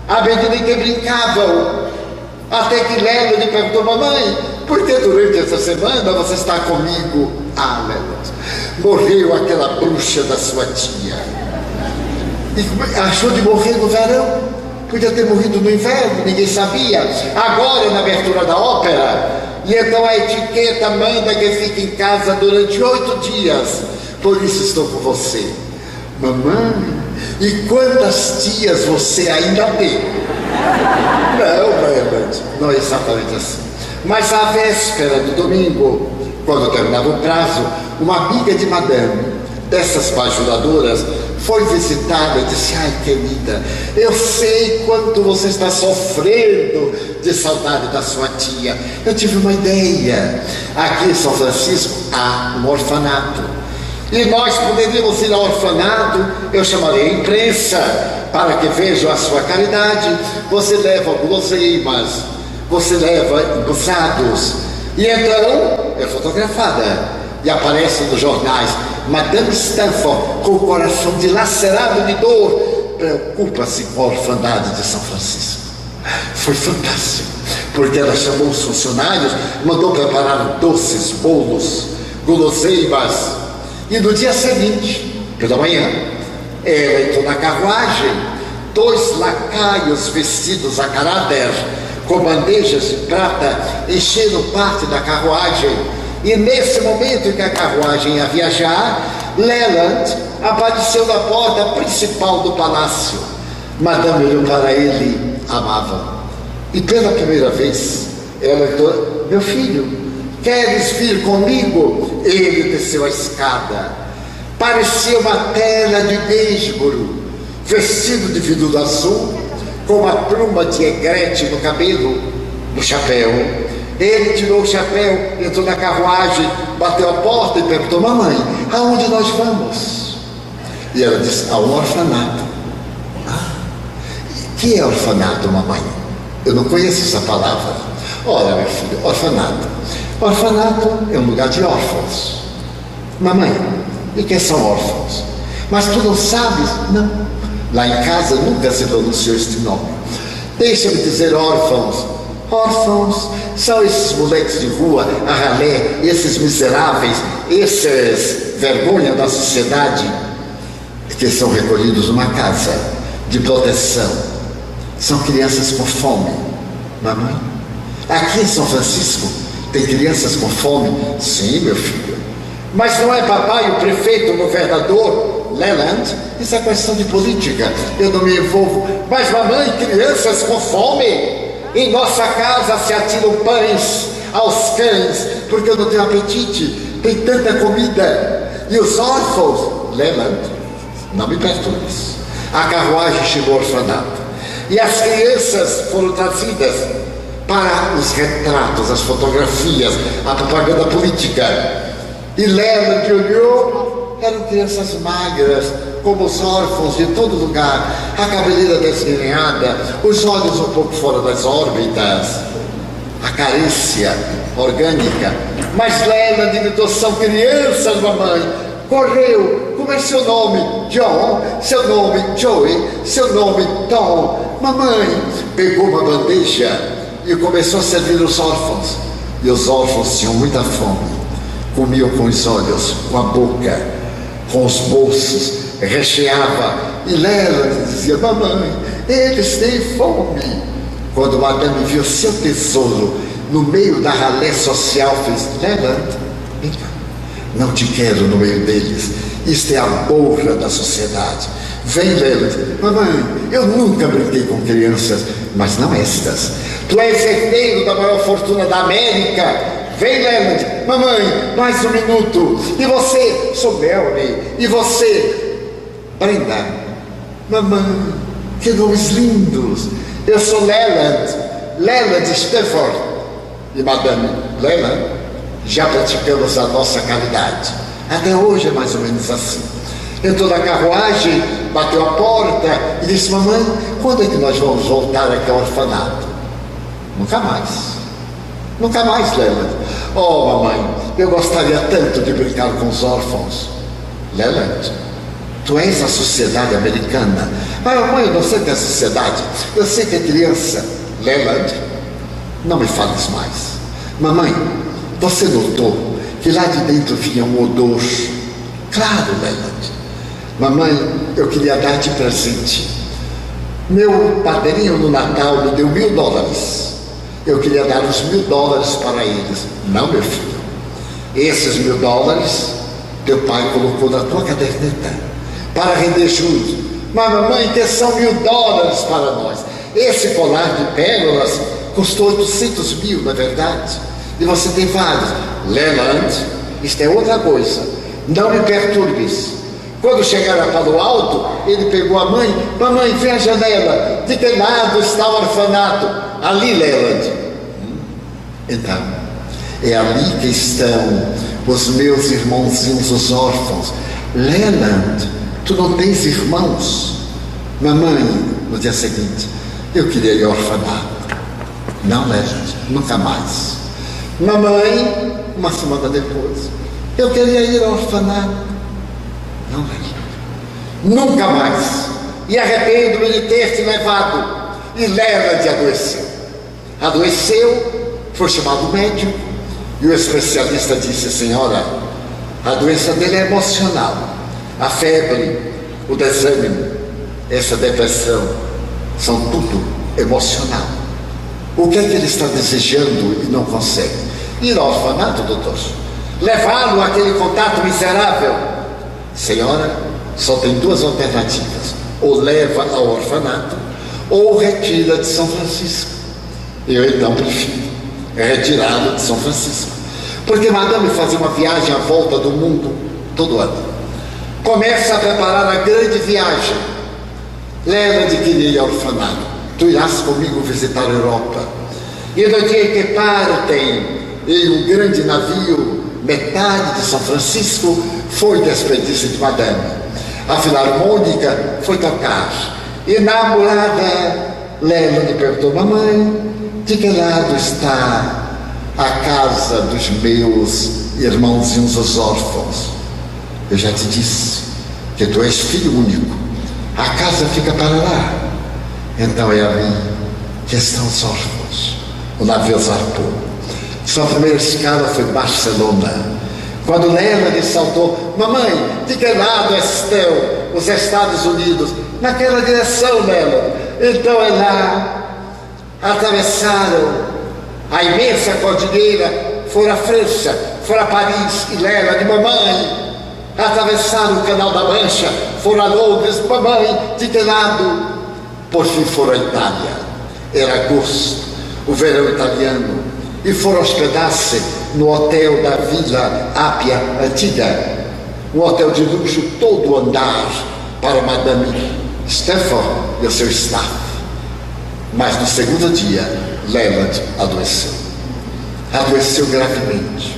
A: à medida em que brincavam, até que Leland lhe perguntou: mamãe, por que durante essa semana você está comigo? Ah, Leland, morreu aquela bruxa da sua tia. E achou de morrer no verão? Podia ter morrido no inverno, ninguém sabia. Agora na abertura da ópera, e então a etiqueta manda que fique em casa durante 8 dias. Por isso estou com você. Mamãe, e quantas tias você ainda tem? Não é exatamente assim. Mas à véspera do domingo, quando terminava o prazo, uma amiga de Madame, dessas bajuladoras, foi visitada e disse: ai, querida, eu sei quanto você está sofrendo de saudade da sua tia. Eu tive uma ideia. Aqui em São Francisco há um orfanato, e nós poderíamos ir ao orfanato. Eu chamarei a imprensa para que vejam a sua caridade. Você leva guloseimas, você leva embuçados, e então é fotografada e aparece nos jornais: Madame Stanford, com o coração dilacerado de dor, preocupa-se com a orfandade de São Francisco. Foi fantástico, porque ela chamou os funcionários, mandou preparar doces, bolos, guloseimas. E no dia seguinte, pela manhã, ela entrou na carruagem, 2 lacaios vestidos a caráter, com bandejas de prata, encheram parte da carruagem. E nesse momento em que a carruagem ia viajar, Leland apareceu na porta principal do palácio. Madame olhou para ele, amava. E pela primeira vez, ela entrou: meu filho, queres vir comigo? Ele desceu a escada. Parecia uma tela de Gainsborough, vestido de veludo azul, com uma pluma de egrete no cabelo, no chapéu. Ele tirou o chapéu, entrou na carruagem, bateu a porta e perguntou: mamãe, aonde nós vamos? E ela disse: ao orfanato. Ah, que é orfanato, mamãe? Eu não conheço essa palavra. Olha, meu filho, orfanato. Orfanato é um lugar de órfãos. Mamãe, e quem são órfãos? Mas tu não sabes? Não. Lá em casa nunca se pronunciou este nome. Deixa-me dizer órfãos. Órfãos são esses moleques de rua, a ralé, esses miseráveis, esses vergonha da sociedade, que são recolhidos numa casa de proteção. São crianças com fome, mamãe. Aqui em São Francisco tem crianças com fome? Sim, meu filho. Mas não é papai o prefeito, o governador, Leland? Isso é questão de política, eu não me envolvo. Mas mamãe, crianças com fome? Em nossa casa se atiram pães aos cães, porque eu não tenho apetite, tem tanta comida. E os órfãos, Leland, não me perturbes. A carruagem chegou ao orfanato, e as crianças foram trazidas para os retratos, as fotografias, a propaganda política. E Leland olhou, eram crianças magras, como os órfãos de todo lugar, a cabeleira desgrenhada, os olhos um pouco fora das órbitas, a carícia orgânica. Mas Leland gritou: são crianças, mamãe. Correu. Como é seu nome? John. Seu nome? Joey. Seu nome? Tom. Mamãe pegou uma bandeja e começou a servir os órfãos. E os órfãos tinham muita fome. Comiam com os olhos, com a boca, com os bolsos, recheava. E Leland dizia: mamãe, eles têm fome. Quando Madame viu seu tesouro no meio da ralé social, fez: Leland, vem cá, não te quero no meio deles. Isto é a borra da sociedade. Vem, Leland. Mamãe, eu nunca brinquei com crianças, mas não estas. Tu és herdeiro da maior fortuna da América. Vem, Leland. Mamãe, mais um minuto. E você? Sou Melanie. E você? Brenda. Mamãe, que nomes lindos. Eu sou Leland. Leland Stafford. E Madame Leland, já praticamos a nossa caridade. Até hoje é mais ou menos assim. Entrou na carruagem, bateu a porta e disse: mamãe, quando é que nós vamos voltar aqui ao orfanato? Nunca mais. Nunca mais, Leland. Oh, mamãe, eu gostaria tanto de brincar com os órfãos. Leland, tu és a sociedade americana. Ah, mamãe, eu não sei que é a sociedade, eu sei que é criança. Leland, não me fales mais. Mamãe, você notou que lá de dentro vinha um odor? Claro, Leland. Mamãe, eu queria dar de presente. Meu padrinho no Natal me deu $1000. Eu queria dar os $1000 para eles. Não, meu filho. Esses $1000 teu pai colocou na tua caderneta para render juros. Mas mamãe, que são $1000 para nós? Esse colar de pérolas custou 800 mil, não é verdade? E você tem vários. Leland, isto é outra coisa. Não me perturbes. Quando chegaram a Palo Alto, ele pegou a mãe. Mamãe, vem à janela. De que lado está o orfanato? Ali, Leland. Então, é ali que estão os meus irmãozinhos, os órfãos. Leland, tu não tens irmãos? Mamãe, no dia seguinte, eu queria ir ao orfanato. Não, Leland, nunca mais. Mamãe, uma semana depois, eu queria ir ao orfanato. Não, Leland, nunca mais. E arrependo-me de ter te levado. E Leland adoeceu. Adoeceu, foi chamado médico, e o especialista disse: senhora, a doença dele é emocional. A febre, o desânimo, essa depressão, são tudo emocional. O que é que ele está desejando e não consegue? Ir ao orfanato, doutor? Levá-lo àquele contato miserável? Senhora, só tem duas alternativas: ou leva ao orfanato, ou retira de São Francisco. Eu então prefiro retirá-lo de São Francisco, porque Madame fazia uma viagem à volta do mundo todo ano. Começa a preparar a grande viagem. Leva-de querer ir ao orfanato. Tu irás comigo visitar a Europa. E no dia em que partem em um grande navio, metade de São Francisco foi despedir-se de Madame. A filarmônica foi tocar. E na morada, Leland perguntou: mamãe, de que lado está a casa dos meus irmãozinhos, os órfãos? Eu já te disse que tu és filho único. A casa fica para lá. Então é ali que estão os órfãos. O navio zarpou. Sua primeira escala foi Barcelona. Quando Leland saltou: mamãe, de que lado estão os Estados Unidos? Naquela direção, Leland. Então é lá, atravessaram a imensa cordilheira, foram à França, foram a Paris, e Lela de mamãe, atravessaram o Canal da Mancha, foram a Londres, mamãe, de que lado? Por fim foram à Itália, era agosto, o verão italiano, e foram hospedar-se no hotel da Vila Ápia Antiga, um hotel de luxo todo andar para Madame Stafford e o seu staff. Mas no segundo dia, Leland adoeceu. Adoeceu gravemente,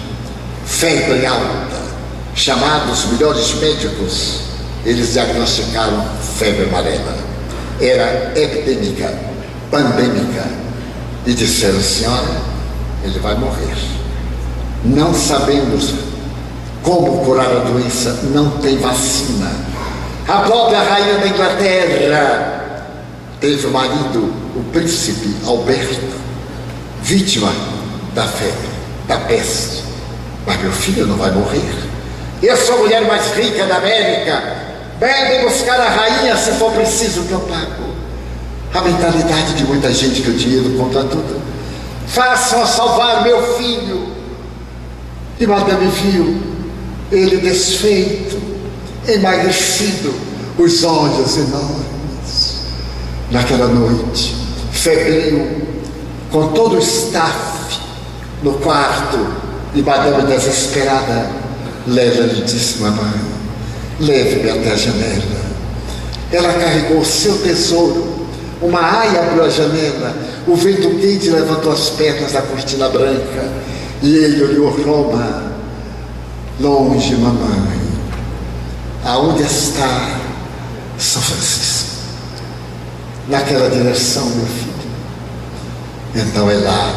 A: febre alta. Chamados os melhores médicos, eles diagnosticaram febre amarela. Era epidêmica, pandêmica. E disseram: senhora, ele vai morrer. Não sabemos como curar a doença, não tem vacina. A própria rainha da Inglaterra teve o marido, o príncipe Alberto, vítima da febre, da peste. Mas meu filho não vai morrer. Eu sou a mulher mais rica da América. Venha buscar a rainha se for preciso que eu pago. A mentalidade de muita gente que o dinheiro conta tudo. Façam salvar meu filho. E Madame viu ele desfeito, emagrecido, os olhos enormes. Naquela noite, febril, com todo o staff no quarto, e Madame desesperada, Lela lhe disse: mamãe, leve-me até a janela. Ela carregou o seu tesouro, uma aia abriu a janela, o vento quente levantou as pernas da cortina branca, e ele olhou Roma. Longe, mamãe, aonde está São Francisco? Naquela direção, meu filho. Então é lá,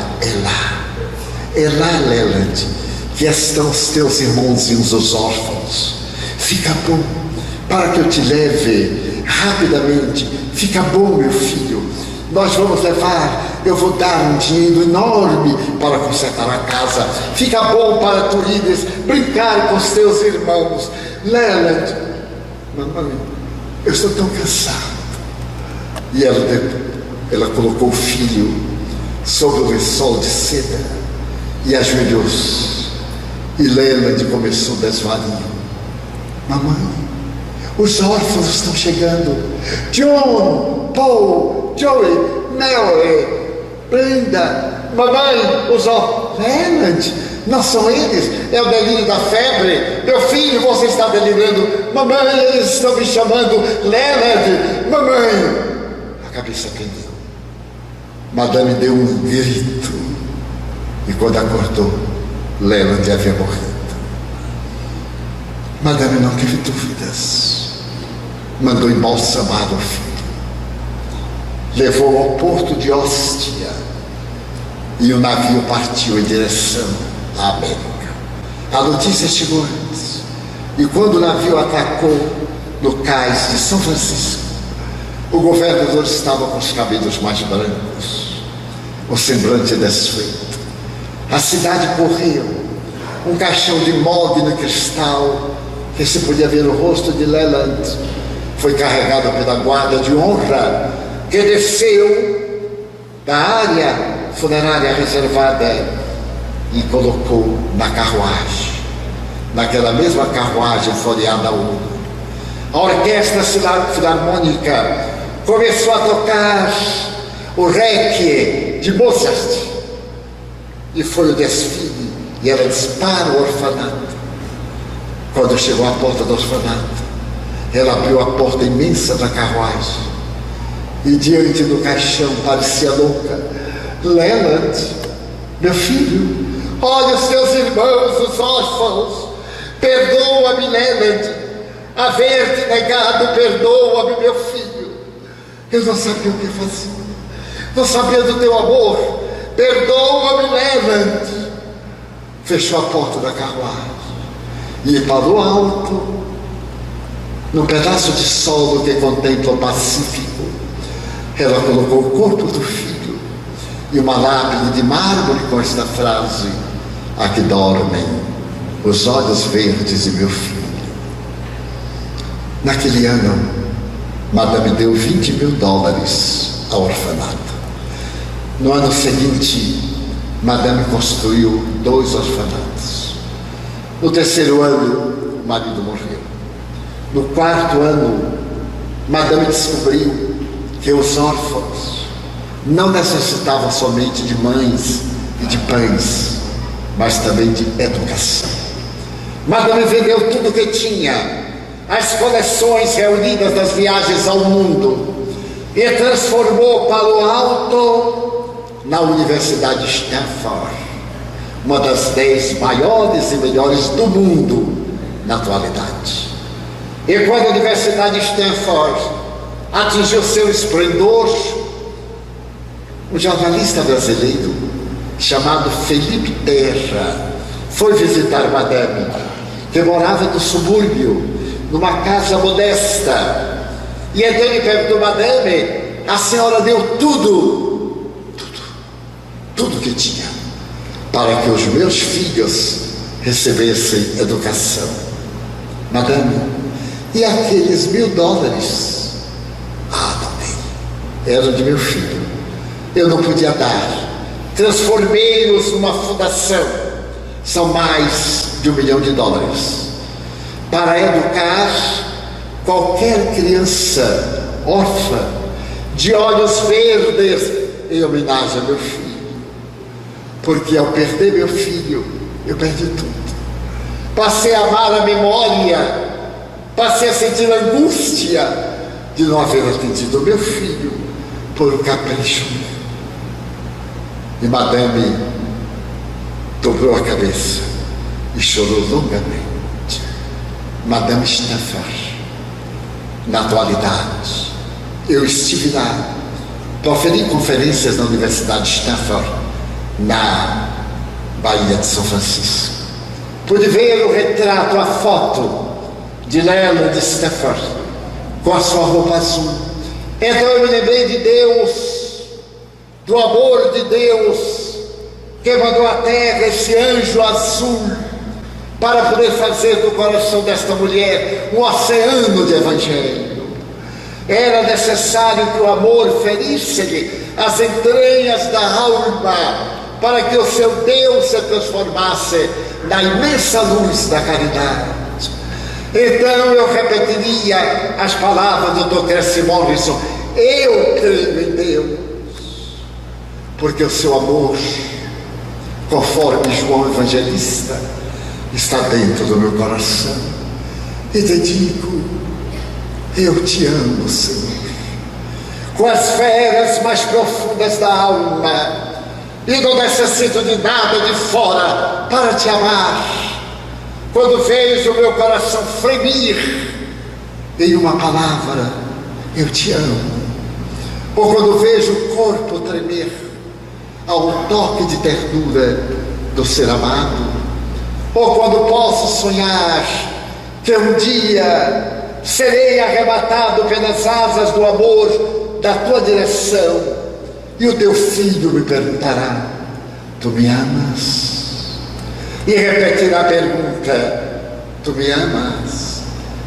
A: Leland, que estão os teus irmãozinhos, os órfãos. Fica bom, para que eu te leve rapidamente. Fica bom, meu filho. Nós vamos levar, eu vou dar um dinheiro enorme para consertar a casa. Fica bom para tu ires brincar com os teus irmãos. Leland, mamãe, eu estou tão cansado. E ela colocou o filho sobre o lençol de seda e ajoelhou-se. E Leland começou o desvario. Mamãe, os órfãos estão chegando. John, Paul, Joey, Mary, Brenda, mamãe, os órfãos. Leland, não são eles, é o delírio da febre. Meu filho, você está delirando. Mamãe, eles estão me chamando. Leland, mamãe. A cabeça pendeu. Madame deu um grito. E quando acordou, Leland havia morrido. Madame não teve dúvidas. Mandou embalsamar o filho. Levou ao porto de Ostia. E o navio partiu em direção à América. A notícia chegou antes. E quando o navio atacou no cais de São Francisco, o governador estava com os cabelos mais brancos, o semblante desfeito. A cidade correu. Um caixão de mogno cristal, que se podia ver o rosto de Leland, foi carregado pela guarda de honra, que desceu da área funerária reservada e colocou na carruagem, naquela mesma carruagem floreada a ouro. A orquestra filarmônica começou a tocar o Requiem de Mozart, e foi o desfile, e ela dispara o orfanato. Quando chegou à porta do orfanato, ela abriu a porta imensa da carruagem, e diante do caixão parecia louca: Leland, meu filho, olha os teus irmãos, os órfãos, perdoa-me, Leland, haver-te negado, perdoa-me, meu filho. Eu não sabia o que fazer, não sabia do teu amor, perdoa-me, Leland. Fechou a porta da carruagem e parou alto, num pedaço de solo que contempla o Pacífico. Ela colocou o corpo do filho e uma lápide de mármore com esta frase: aqui dormem os olhos verdes de meu filho. Naquele ano, Madame deu $20.000 ao orfanato. No ano seguinte, Madame construiu 2 orfanatos. No 3º ano, o marido morreu. No 4º ano, Madame descobriu que os órfãos não necessitavam somente de mães e de pães, mas também de educação. Madame vendeu tudo o que tinha, as coleções reunidas das viagens ao mundo, e transformou Palo Alto na Universidade Stanford, uma das 10 maiores e melhores do mundo na atualidade. E quando a Universidade Stanford atingiu seu esplendor, um jornalista brasileiro chamado Felipe Terra foi visitar Madame, que morava no subúrbio, numa casa modesta. E então ele perguntou: Madame, a senhora deu tudo que tinha para que os meus filhos recebessem educação. Madame, e aqueles $1.000? Também eram de meu filho. Eu não podia dar. Transformei-os numa fundação. São mais de $1 milhão para educar qualquer criança órfã, de olhos verdes, em homenagem a meu filho. Porque ao perder meu filho, eu perdi tudo. Passei a amar a memória, passei a sentir a angústia de não haver atendido meu filho por um capricho meu. E Madame dobrou a cabeça e chorou longamente. Madame Stanford, na atualidade, eu estive lá, proferi conferências na Universidade de Stanford, na Baía de São Francisco. Pude ver o retrato, a foto de Leland Stanford com a sua roupa azul. Então eu me lembrei de Deus, do amor de Deus, que mandou à terra esse anjo azul para poder fazer do coração desta mulher um oceano de evangelho. Era necessário que o amor ferisse-lhe as entranhas da alma, para que o seu Deus se transformasse na imensa luz da caridade. Então eu repetiria as palavras do Dr. Cresce Morrison: eu creio em Deus, porque o seu amor, conforme João Evangelista, está dentro do meu coração. E te digo: eu te amo, Senhor, com as feras mais profundas da alma, e não necessito de nada de fora para te amar. Quando vejo o meu coração fremir em uma palavra, eu te amo. Ou quando vejo o corpo tremer ao toque de ternura do ser amado. Ou quando posso sonhar que um dia serei arrebatado pelas asas do amor da tua direção, e o teu filho me perguntará: tu me amas? E repetirá a pergunta: tu me amas?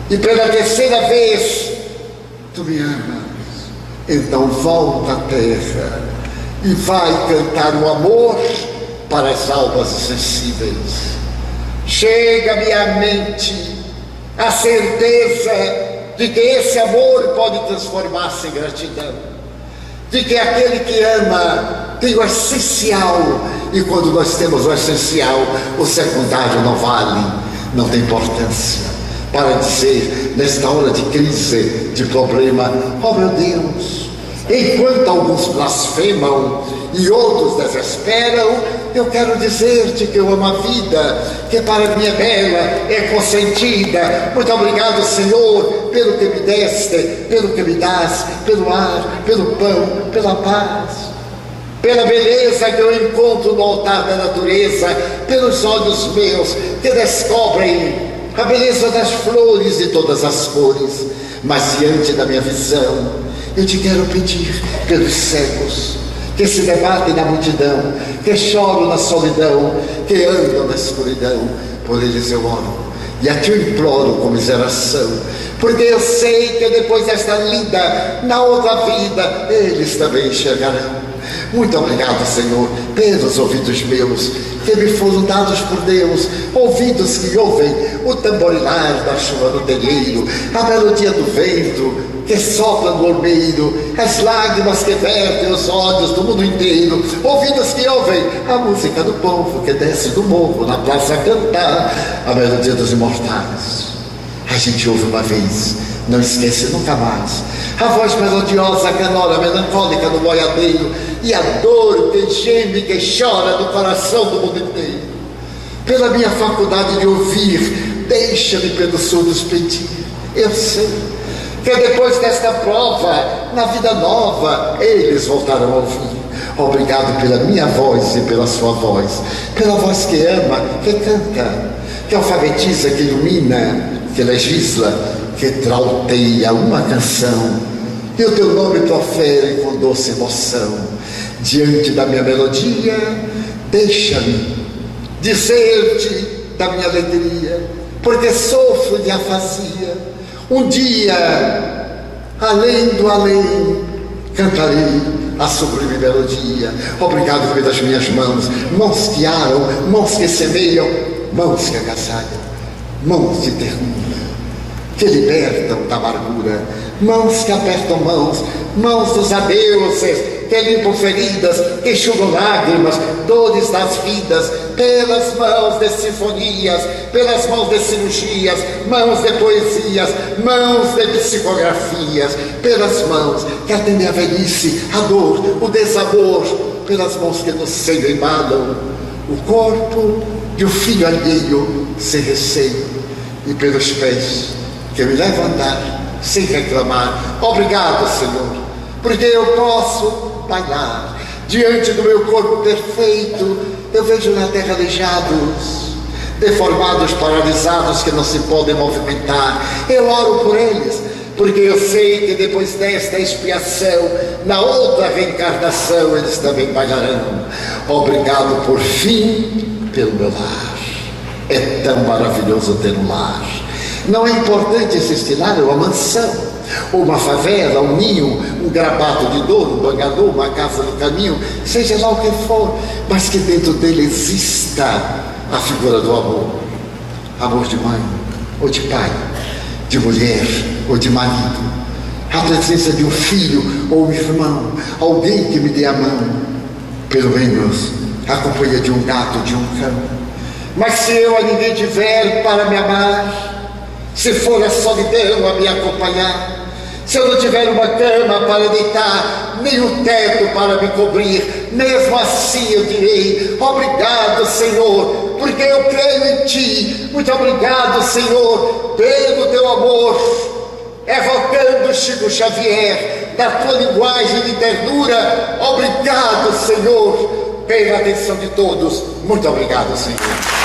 A: E pela terceira vez: tu me amas? Então volta à terra e vai cantar o amor para as almas sensíveis. Chega-me à mente a certeza de que esse amor pode transformar-se em gratidão, de que aquele que ama tem o essencial, e quando nós temos o essencial, o secundário não vale, não tem importância, para dizer, nesta hora de crise, de problema: oh meu Deus, enquanto alguns blasfemam e outros desesperam, eu quero dizer-te que eu amo a vida, que para mim é bela, é consentida. Muito obrigado, Senhor, pelo que me deste, pelo que me dás, pelo ar, pelo pão, pela paz, pela beleza que eu encontro no altar da natureza, pelos olhos meus que descobrem a beleza das flores de todas as cores. Mas diante da minha visão, eu te quero pedir pelos cegos que se debatem na multidão, que choram na solidão, que andam na escuridão. Por eles eu oro, E a Ti eu imploro com miseração, porque eu sei que depois desta lida, na outra vida, eles também enxergarão. Muito obrigado, Senhor, pelos ouvidos meus, que me foram dados por Deus, ouvidos que ouvem o tamborilar da chuva no telheiro, a melodia do vento que sopra no olmeiro, as lágrimas que vertem os olhos do mundo inteiro, ouvidos que ouvem a música do povo que desce do morro na praça a cantar a melodia dos imortais. A gente ouve uma vez, não esquece nunca mais, a voz melodiosa, canora, melancólica do boiadeiro, e a dor que geme e que chora no coração do mundo inteiro. Pela minha faculdade de ouvir, deixa-me pelos surdos pedir. Eu sei que depois desta prova, na vida nova, eles voltarão a ouvir. Obrigado pela minha voz e pela sua voz, pela voz que ama, que canta, que alfabetiza, que ilumina, que legisla, que trauteia uma canção, e o teu nome profere com doce emoção. Diante da minha melodia, deixa-me dizer-te da minha alegria, porque sofro de afasia. Um dia, além do além, cantarei a sublime melodia. Obrigado pelas minhas mãos, mãos que aram, mãos que semeiam, mãos que agasalham, mãos de ternura, que libertam da amargura, mãos que apertam mãos, mãos dos adeuses, que limpam feridas, que enxugam lágrimas, dores das vidas, pelas mãos de sinfonias, pelas mãos de cirurgias, mãos de poesias, mãos de psicografias, pelas mãos que atendem a velhice, a dor, o desamor, pelas mãos que no seio embalam o corpo de um filho alheio sem receio, e pelos pés que me levam a andar sem reclamar. Obrigado, Senhor, porque eu posso bailar diante do meu corpo perfeito. Eu vejo na terra aleijados, deformados, paralisados, que não se podem movimentar. Eu oro por eles, porque eu sei que depois desta expiação, na outra reencarnação, eles também bailarão. Obrigado por fim pelo meu lar. É tão maravilhoso ter um lar. Não é importante existir lar ou uma mansão, ou uma favela, um ninho, um grabato de dor, um bangador, uma casa no caminho, seja lá o que for, mas que dentro dele exista a figura do amor. Amor de mãe ou de pai, de mulher ou de marido, a presença de um filho ou um irmão, alguém que me dê a mão, pelo menos a companhia de um gato, de um cão. Mas se eu a ninguém tiver para me amar, se for a solidão a me acompanhar, se eu não tiver uma cama para deitar, nem um teto para me cobrir, mesmo assim eu direi: obrigado, Senhor, porque eu creio em Ti. Muito obrigado, Senhor, pelo Teu amor. Evocando Chico Xavier, da Tua linguagem de ternura, obrigado, Senhor, pela atenção de todos. Muito obrigado, Senhor.